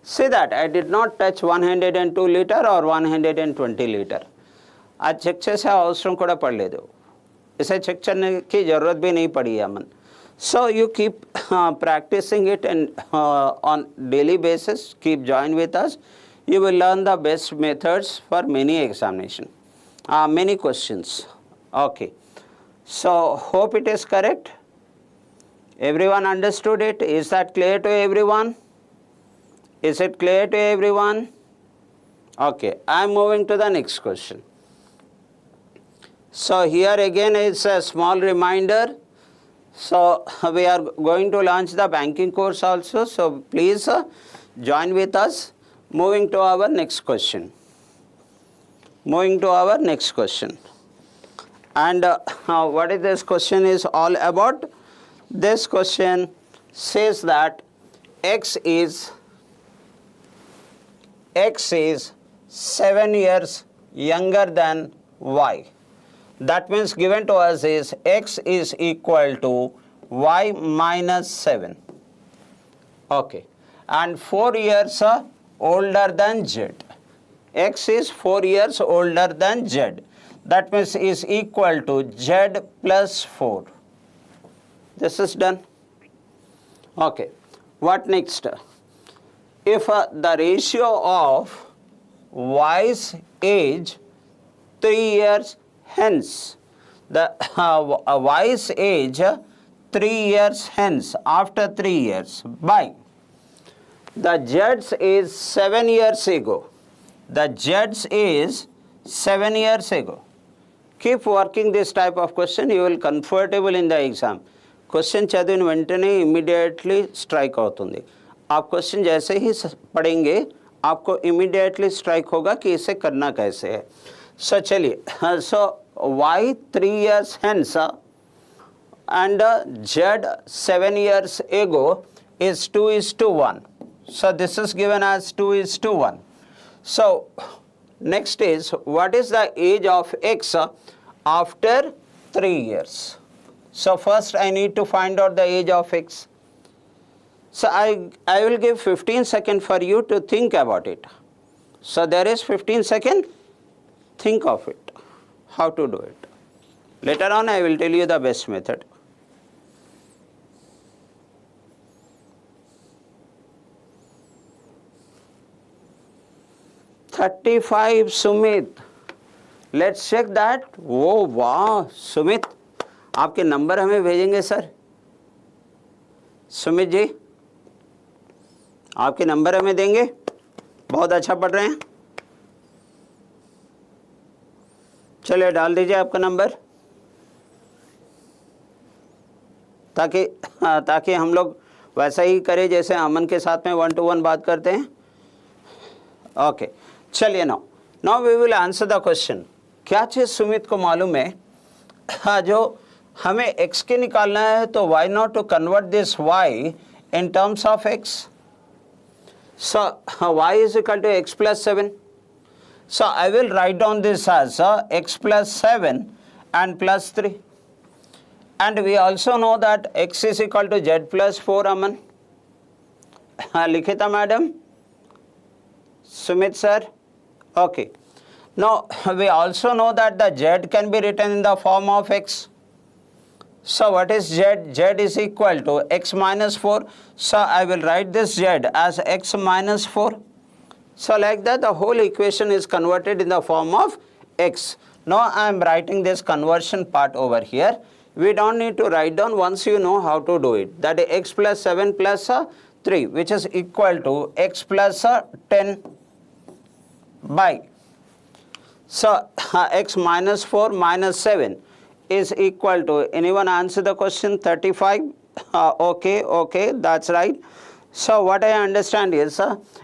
See that I did not touch 102 liter or 120 liter. आज check చేసే అవసరం కూడా పడలేదు. इसे చెక్ करने की ज़रूरत भी नहीं पड़ी है अमन. So you keep practicing it and on daily basis, keep join with us. You will learn the best methods for many examination, many questions. Okay. So hope it is correct. Everyone understood it. Is that clear to everyone? Is it clear to everyone? Okay. I am moving to the next question. So here again is a small reminder. So we are going to launch the banking course also. So please join with us. Moving to our next question. Moving to our next question. And what is this question is all about? This question says that x is 7 years younger than y. That means given to us is x is equal to y minus 7. Okay. And 4 years older than z. X is 4 years older than z. That means is equal to z plus 4. This is done. Okay. What next? If the ratio of y's age 3 years hence, the y's age 3 years hence, after 3 years, by the z's is 7 years ago. The z's is 7 years ago. Keep working this type of question. You will comfortable in the exam. Question चदिविन वेंटने immediately strike అవుతుంది. आप question जैसे ही पढ़ेंगे आपको immediately strike होगा कि इसे करना कैसे है. सो चलिए, सो y 3 years hence and z 7 years ago is 2:1. So this is given as 2:1. So next is, what is the age of x after 3 years? So first I need to find out the age of x. So I will give 15 seconds for you to think about it. So there is 15 seconds. Think of it, how to do it. Later on I will tell you the best method. $35, Sumit. Let's check that. Oh wow, Sumit, आपके number हमें भेजेंगे sir. Sumit ji, आपके number हमें देंगे. बहुत अच्छा पढ़ रहे हैं. चलिए डाल दीजिए आपका नंबर, ताकि हम लोग वैसा ही करें जैसे अमन के साथ में 1-to-1 बात करते हैं. ओके, चलिए now we will answer the question. क्या चीज़ सुमित को मालूम है? जो हमें x के निकालना है, तो why not to convert this y in terms of x? So y is equal to x plus 7. So I will write down this as x plus 7 and plus 3. And we also know that x is equal to z plus 4, Aman. Likhita madam? Sumit sir? Okay. Now we also know that the z can be written in the form of x. So what is z? Z is equal to x minus 4. So I will write this z as x minus 4. So like that the whole equation is converted in the form of x. Now I am writing this conversion part over here. We don't need to write down once you know how to do it. That is x plus 7 plus 3, which is equal to x plus 10 by. So x minus 4 minus 7 is equal to, anyone answer the question, 35? Okay, that's right. So what I understand is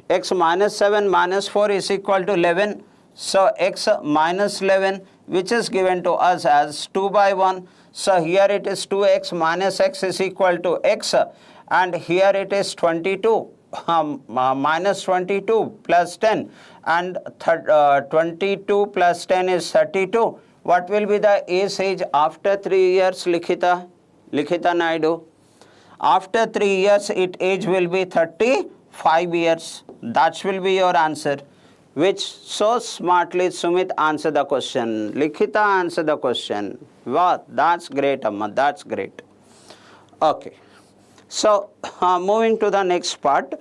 x minus 7 minus 4 is equal to 11. So x minus 11, which is given to us as 2 by 1. So here it is 2x minus x is equal to x, and here it is 22 minus 22 plus 10, and 22 plus 10 is 32. What will be the age after 3 years, Likhita Naidu? After 3 years, its age will be 35 years. That will be your answer. Which so smartly Sumit answer the question. Likhita answer the question. Wow, that's great, Amma. That's great. Okay. So moving to the next part,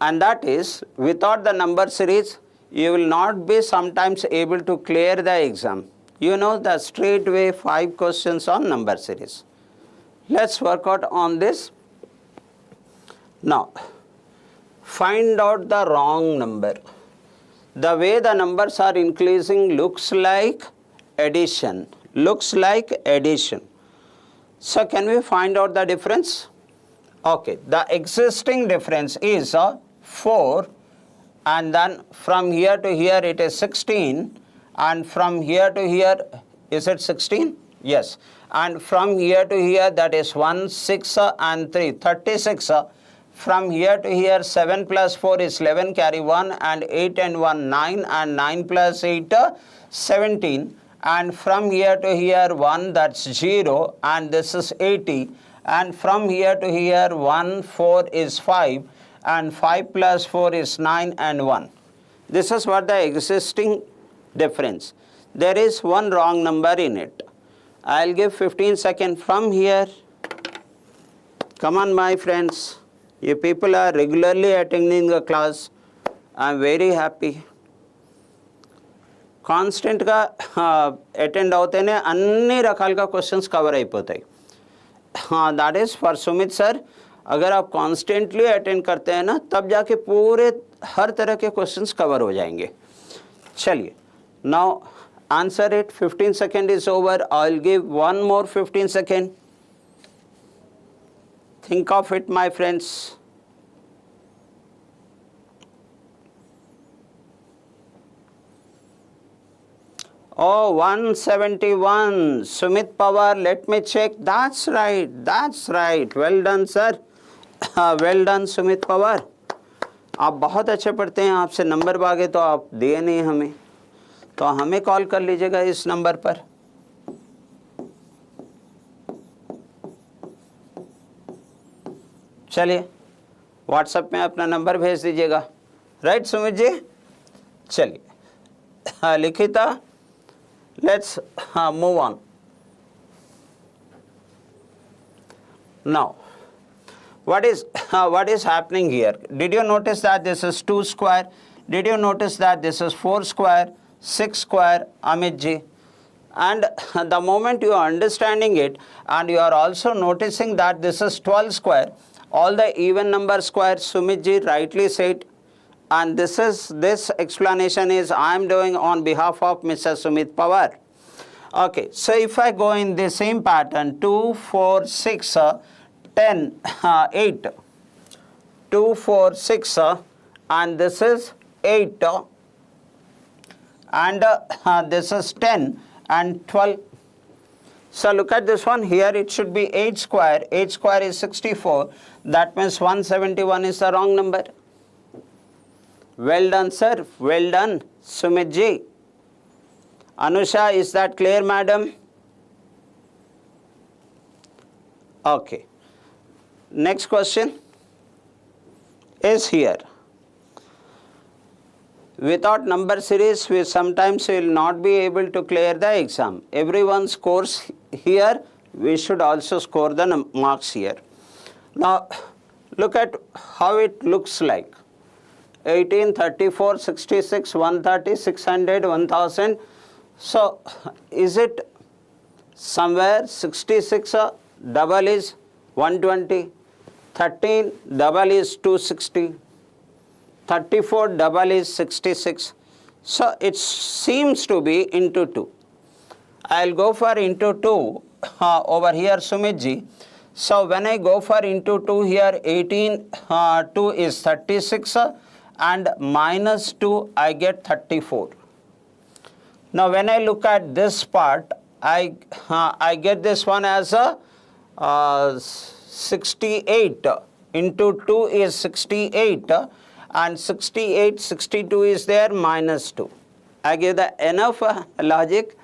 and that is, without the number series, you will not be sometimes able to clear the exam. You know the straight way 5 questions on number series. Let's work out on this. Now, find out the wrong number. The way the numbers are increasing looks like addition. So can we find out the difference? Okay, the existing difference is 4, and then from here to here it is 16, and from here to here, is it 16? Yes. And from here to here, that is 1, 6 and 3, 36. From here to here, 7 plus 4 is 11, carry 1, and 8 and 1, 9, and 9 plus 8, 17. And from here to here, 1, that's 0, and this is 80. And from here to here, 1, 4 is 5, and 5 plus 4 is 9 and 1. This is what the existing difference. There is one wrong number in it. I'll give 15 seconds from here. Come on, my friends. You people are regularly attending the class. I'm very happy. Constant का attend होते ने अन्य रकाल का questions cover అయిపోతాయి. That is for Sumit sir. अगर आप constantly attend करते हैं ना, तब जाके पूरे हर तरह के questions cover हो जाएंगे. चलिए. Now answer it. 15 seconds is over. I'll give one more 15 seconds. Think of it, my friends. Oh, 171. Sumit Pawar, let me check. That's right. Well done, sir. Well done, Sumit Pawar. आप बहुत अच्छे पढ़ते हैं. आपसे number मांगे तो आप दिए नहीं हमें, तो हमें कॉल कर लीजिएगा इस नंबर पर. चलिए व्हाट्सएप में अपना नंबर भेज दीजिएगा. राइट सुमित जी. चलिए लिखिता, let's move on. Now what is happening here? Did you notice that this is 2 square? Did you notice that this is 4 square, 6 square, Amit ji? And the moment you are understanding it, and you are also noticing that this is 12 square, all the even number square, Sumit ji rightly said. And this explanation is I am doing on behalf of Mr. Sumit Pawar. Okay, so if I go in the same pattern, 2, 4, 6, 10, 8, 2, 4, 6, and this is 8, and this is 10 and 12. So look at this one here, it should be 8 square. 8 square is 64. That means 171 is the wrong number. Well done, sir. Well done, Sumit ji. Anusha, is that clear, madam? Okay. Next question is here. Without number series, we sometimes will not be able to clear the exam. Everyone scores here. We should also score the marks here. Now, look at how it looks like. 18, 34, 66, 130, 600, 1000. So is it somewhere 66 double is 120, 13 double is 260, 34 double is 66. So it seems to be into 2. I'll go for into 2 over here, Sumit ji. So when I go for into 2 here, 18, 2 is 36 and minus 2 I get 34. Now when I look at this part, I get this one as a 68 into 2 is 68 and 68, 62 is there minus 2. I give the enough logic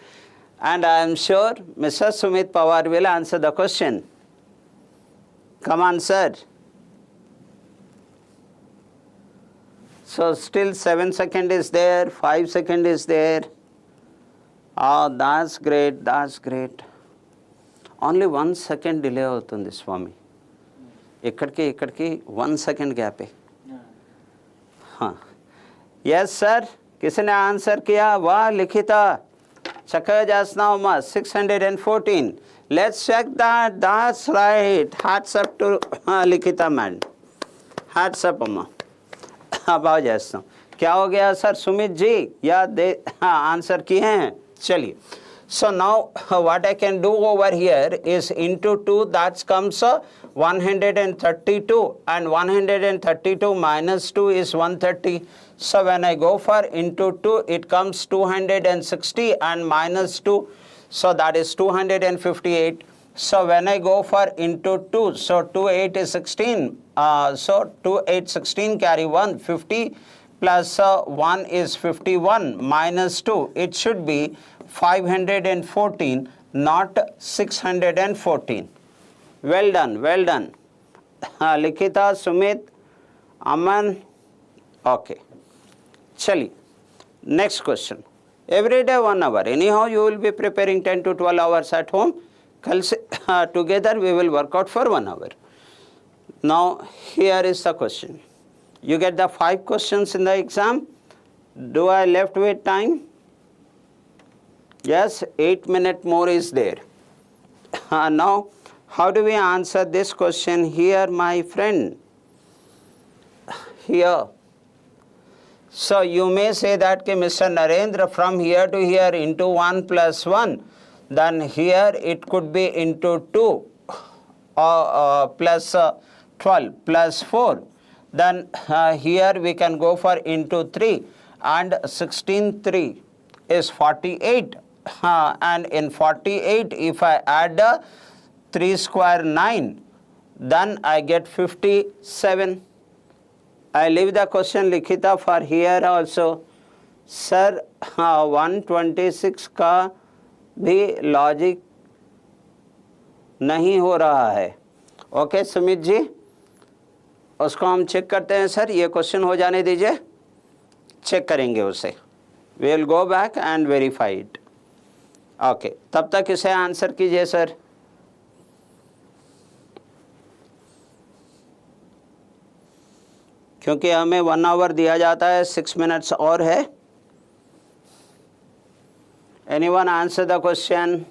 and I am sure Mr. Sumit Pawar will answer the question. Come on, sir. So still 7 seconds is there, 5 seconds is there. Oh, that's great, that's great. Only 1 second delay అవుతుంది స్వామి. ఇక్కడికి 1 second gap. Yes, sir. किसने answer किया? वाह, लिखिता. चक्कर जासना Uma 614. Let's check that. That's right. Hats up to लिखिता man. Hats up Uma. अब आओ जासना. क्या हो गया सर सुमित जी? या दे आंसर किए हैं? चलिए. So now what I can do over here is into 2, that comes 132 and 132 minus 2 is 130. So when I go for into 2, it comes 260 and minus 2, so that is 258. So when I go for into 2, so 2 8 is 16, so 2 8 16 carry 1, 50 plus 1 is 51 minus 2, it should be 514, not 614. Well done, well done. Likita, Sumit, Aman. Okay. Chali. Next question. Every day 1 hour. Anyhow, you will be preparing 10 to 12 hours at home. Together we will work out for 1 hour. Now, here is the question. You get the 5 questions in the exam. Do I left with time? Yes, 8 minutes more is there. Now, how do we answer this question here, my friend? Here. So, you may say that Mr. Narendra, from here to here into 1 plus 1, then here it could be into 2 plus 12 plus 4. Then here we can go for into 3 and 16 3 is 48. And in 48, if I add 3 square 9, then I get 57. I leave the question Likhita for here also. Sir, 126 का भी logic नहीं हो रहा है. Okay Sumit ji, उसको हम check करते हैं सर. ये क्वेश्चन हो जाने दीजिए, चेक करेंगे उसे. We will go back and verify it. Okay, तब तक इसे आंसर कीजिए सर. क्योंकि हमें 1 आवर दिया जाता है, 6 मिनट्स और है. Anyone answer the question?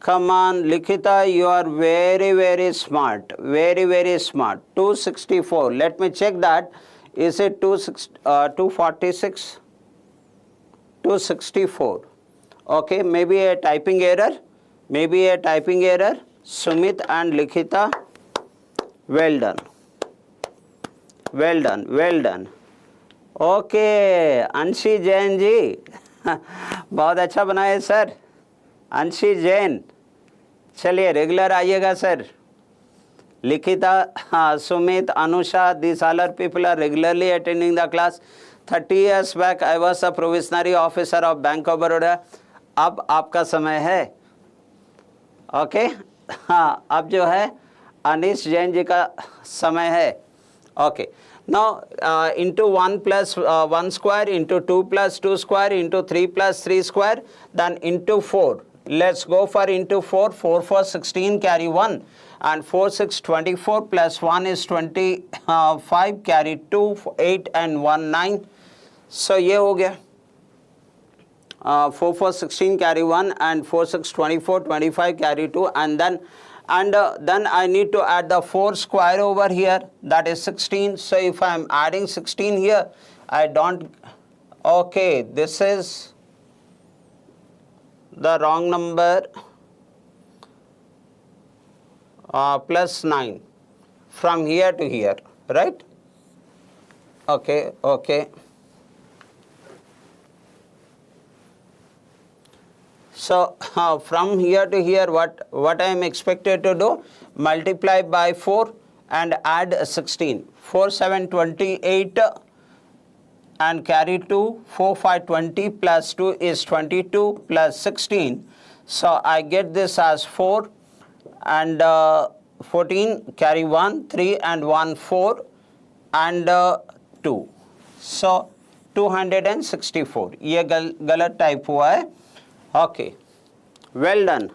Come on, Likhita, you are very, very smart. Very, very smart. 264. Let me check that. Is it 246? 264. Okay, maybe a typing error. Maybe a typing error. Sumit and Likhita, well done. Well done, well done. Okay, Anshi Jain ji. बहुत अच्छा बनाए sir. अंशी जैन, चलिए regular आइएगा sir. लिखिता, Sumit, Anusha, these all are people are regularly attending the class. 30 years back I was a provisionary officer of Bank of Baroda. अब आपका समय है. ओके, हाँ, अब जो है अनिश जैन जी का समय है. Okay, now into 1 plus 1 square, into 2 plus 2 square, into 3 plus 3 square, then into 4. Let's go for into 4. 4 for 16 carry 1 and 4 6 24 plus 1 is 25 carry 2 8 and 1 9. So ये हो गया 4 4 16 carry 1 and 4 6 24 25 carry 2 and then I need to add the 4 square over here, that is 16. So if I am adding 16 here, I don't, okay, this is the wrong number, plus 9 from here to here, right? Okay, okay. So from here to here, what I am expected to do, multiply by 4 and add 16. 4 7 28 and carry 2, 4 5 20 plus 2 is 22 plus 16. So I get this as 4 and 14 carry 1, 3 and 1 4 and 2. So 264. ये गलत type हुआ है. Okay, well done,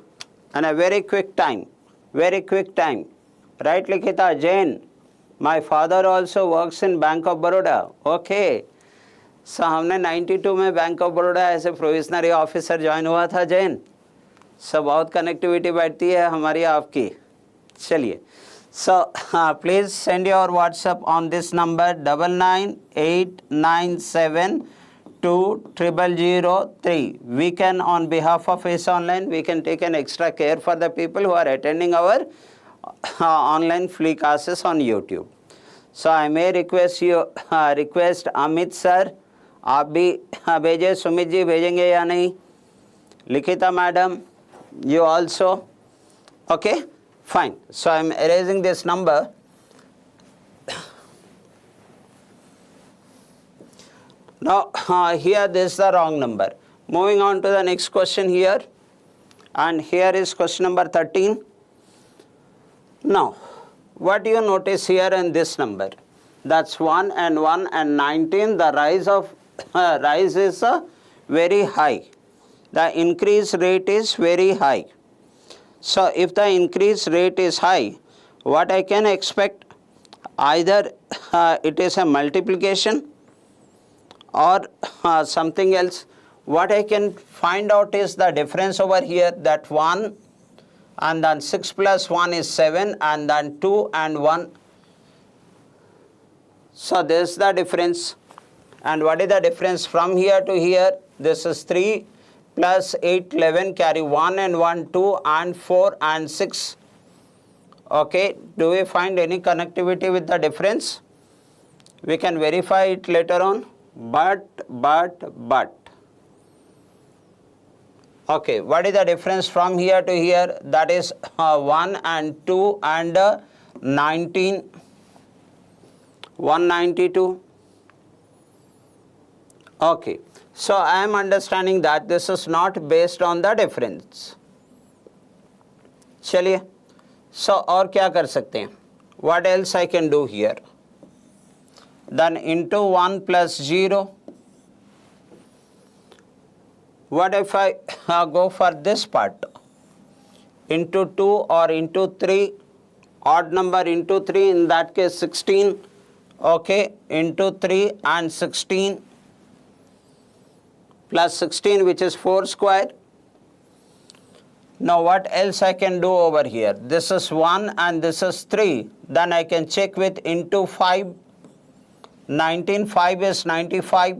and a very quick time, right, Likita? Jain, my father also works in Bank of Baroda. Okay, so हमने 92 में Bank of Baroda ऐसे provisionary officer join हुआ था जैन. सब बहुत कनेक्टिविटी बैठती है हमारी आपकी. चलिए, so please send your WhatsApp on this number 9989720003. We can, on behalf of ACE Online, we can take an extra care for the people who are attending our online free classes on YouTube. So I may request you, request Amit sir, आप भी भेजें, सुमित जी भेजेंगे या नहीं, लिखिता madam, you also, okay, fine. So I am erasing this number. Now here this is the wrong number. Moving on to the next question here, and here is question number 13. Now what do you notice here in this number? That's 1 and 19. The rise is very high. The increase rate is very high. So if the increase rate is high, what I can expect, either it is a multiplication or something else. What I can find out is the difference over here, that 1 and then 6 plus 1 is 7 and then 2 and 1. So this is the difference. And what is the difference from here to here? This is 3 plus 8, 11, carry 1 and 1, 2 and 4 and 6. Okay, do we find any connectivity with the difference? We can verify it later on. But. Okay, what is the difference from here to here? That is 1 and 2 and 19, 192. Okay, so I am understanding that this is not based on the difference. चलिए, so और क्या कर सकते हैं? What else I can do here? Then into 1 plus 0. What if I go for this part? Into 2 or into 3, odd number into 3, in that case 16. Okay, into 3 and 16 plus 16, which is 4 square. Now what else I can do over here? This is 1 and this is 3. Then I can check with into 5. 19, 5 is 95.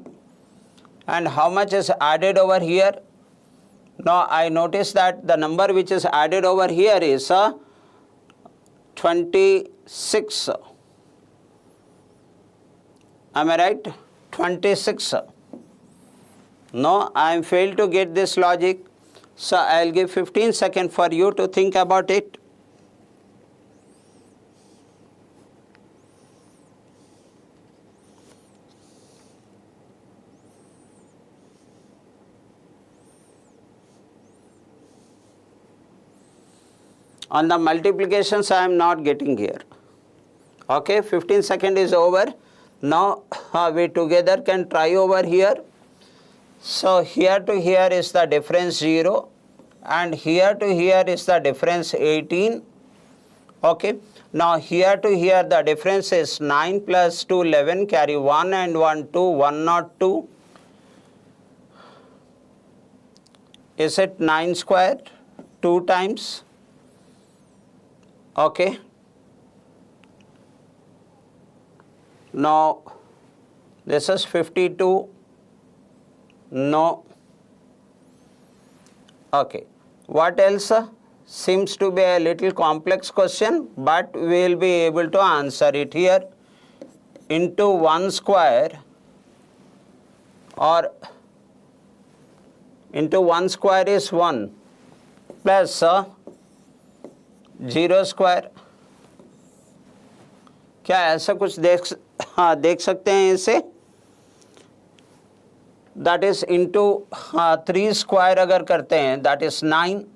And how much is added over here? Now I notice that the number which is added over here is 26. Am I right? 26. No, I am failed to get this logic. So I will give 15 seconds for you to think about it. On the multiplications, I am not getting here. Okay, 15 seconds is over. Now we together can try over here. So here to here is the difference 0, and here to here is the difference 18. Okay. Now here to here the difference is 9 plus 2 11, carry 1 and 1 2, 1 not 2. Is it 9 square? 2 times. Okay. Now this is 52. No. Okay. What else? Seems to be a little complex question, but we will be able to answer it here. Into 1 square, or into 1 square is 1 plus 0 square. क्या ऐसा कुछ देख सकते हैं इसे? That is into 3 square अगर करते हैं, that is 9.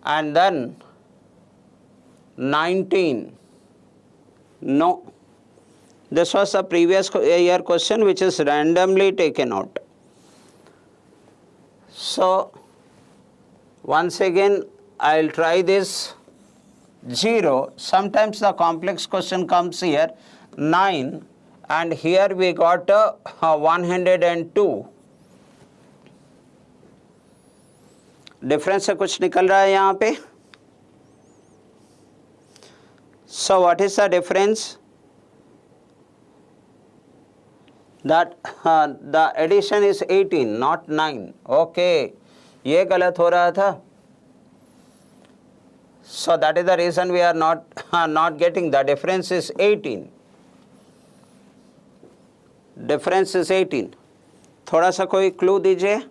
And then 19. No. This was a previous year question which is randomly taken out. So once again I will try this. 0. Sometimes the complex question comes here. 9. And here we got 102. Difference से कुछ निकल रहा है यहाँ पे. So what is the difference? That the addition is 18, not 9. Okay, ये गलत हो रहा था. So that is the reason we are not getting. The difference is 18. Difference is 18. थोड़ा सा कोई clue दीजिए.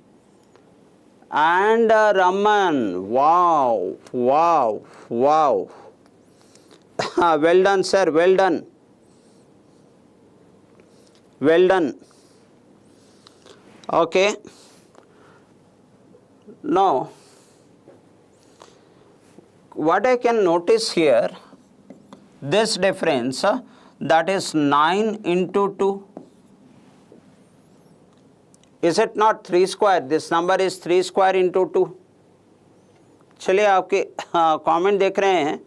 And Raman, wow. Well done, sir, well done. Okay. Now, what I can notice here, this difference, that is 9 into 2. Is it not 3 square? This number is 3 square into 2. चलिए आपके comment देख रहे हैं.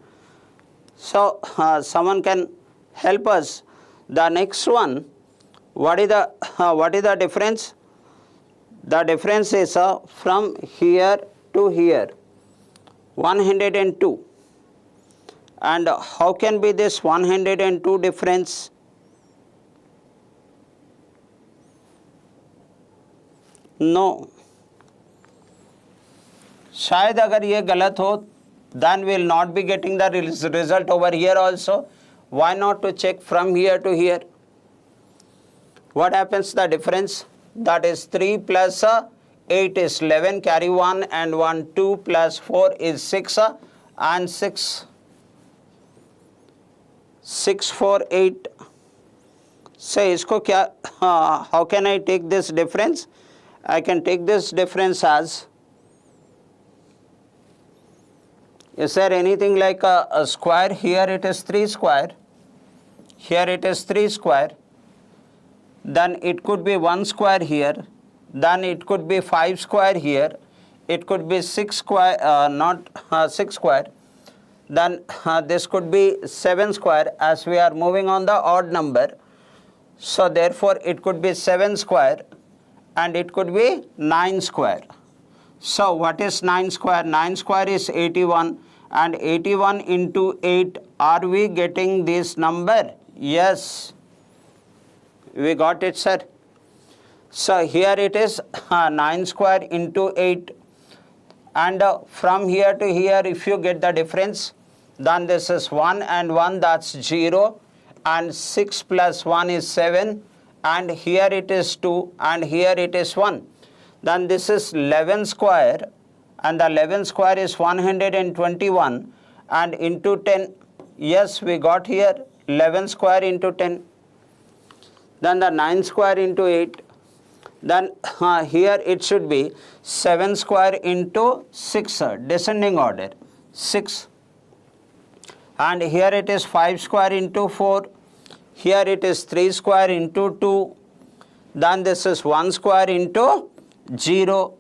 So someone can help us. The next one, what is the difference? The difference is from here to here, 102. And how can be this 102 difference? No. शायद अगर ये गलत हो, then we will not be getting the result over here also. Why not to check from here to here? What happens the difference? That is 3 plus 8 is 11, carry 1 and 1 2 plus 4 is 6 and 6 4 8. So इसको क्या, how can I take this difference? I can take this difference as, is there anything like a square? Here it is 3 square. Here it is 3 square. Then it could be 1 square here. Then it could be 5 square here. It could be 6 square, not 6 square. Then this could be 7 square as we are moving on the odd number. So therefore it could be 7 square. And it could be 9 square. So what is 9 square? 9 square is 81. And 81 into 8, are we getting this number? Yes. We got it, sir. So here it is 9 square into 8. And from here to here, if you get the difference, then this is 1 and 1, that's 0. And 6 plus 1 is 7. And here it is 2 and here it is 1. Then this is 11 square, and the 11 square is 121 and into 10. Yes, we got here 11 square into 10. Then the 9 square into 8. Then here it should be 7 square into 6, descending order, 6. And here it is 5 square into 4. Here it is 3 square into 2. Then this is 1 square into 0.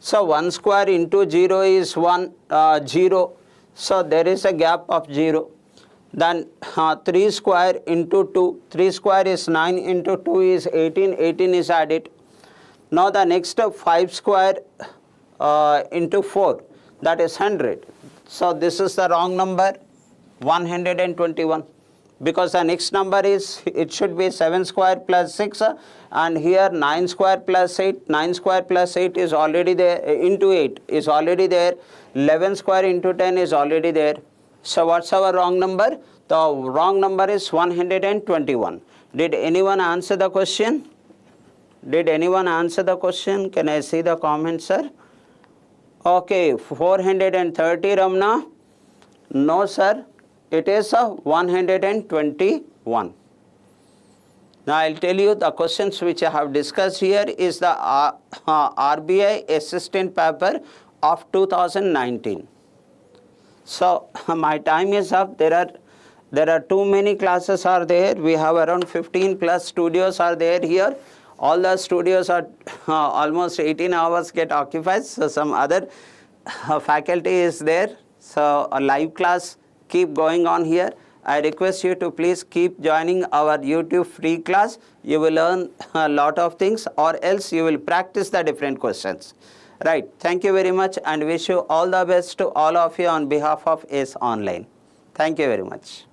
So 1 square into 0 is 0. So there is a gap of 0. Then 3 square into 2. 3 square is 9 into 2 is 18. 18 is added. Now the next 5 square into 4, that is 100. So this is the wrong number, 121. Because the next number is, it should be 7 square plus 6, and here 9 square plus 8. 9 square plus 8 is already there, into 8 is already there. 11 square into 10 is already there. So what's our wrong number? The wrong number is 121. Did anyone answer the question? Did anyone answer the question? Can I see the comments, sir? Okay, 430, Ramna? No, sir. It is 121. Now I'll tell you the questions which I have discussed here is the RBI assistant paper of 2019. So my time is up. There are too many classes are there. We have around 15 plus studios are there here. All the studios are almost 18 hours get occupied. So some other faculty is there. So a live class keep going on here. I request you to please keep joining our YouTube free class. You will learn a lot of things, or else you will practice the different questions. Right. Thank you very much and wish you all the best to all of you on behalf of ACE Online. Thank you very much.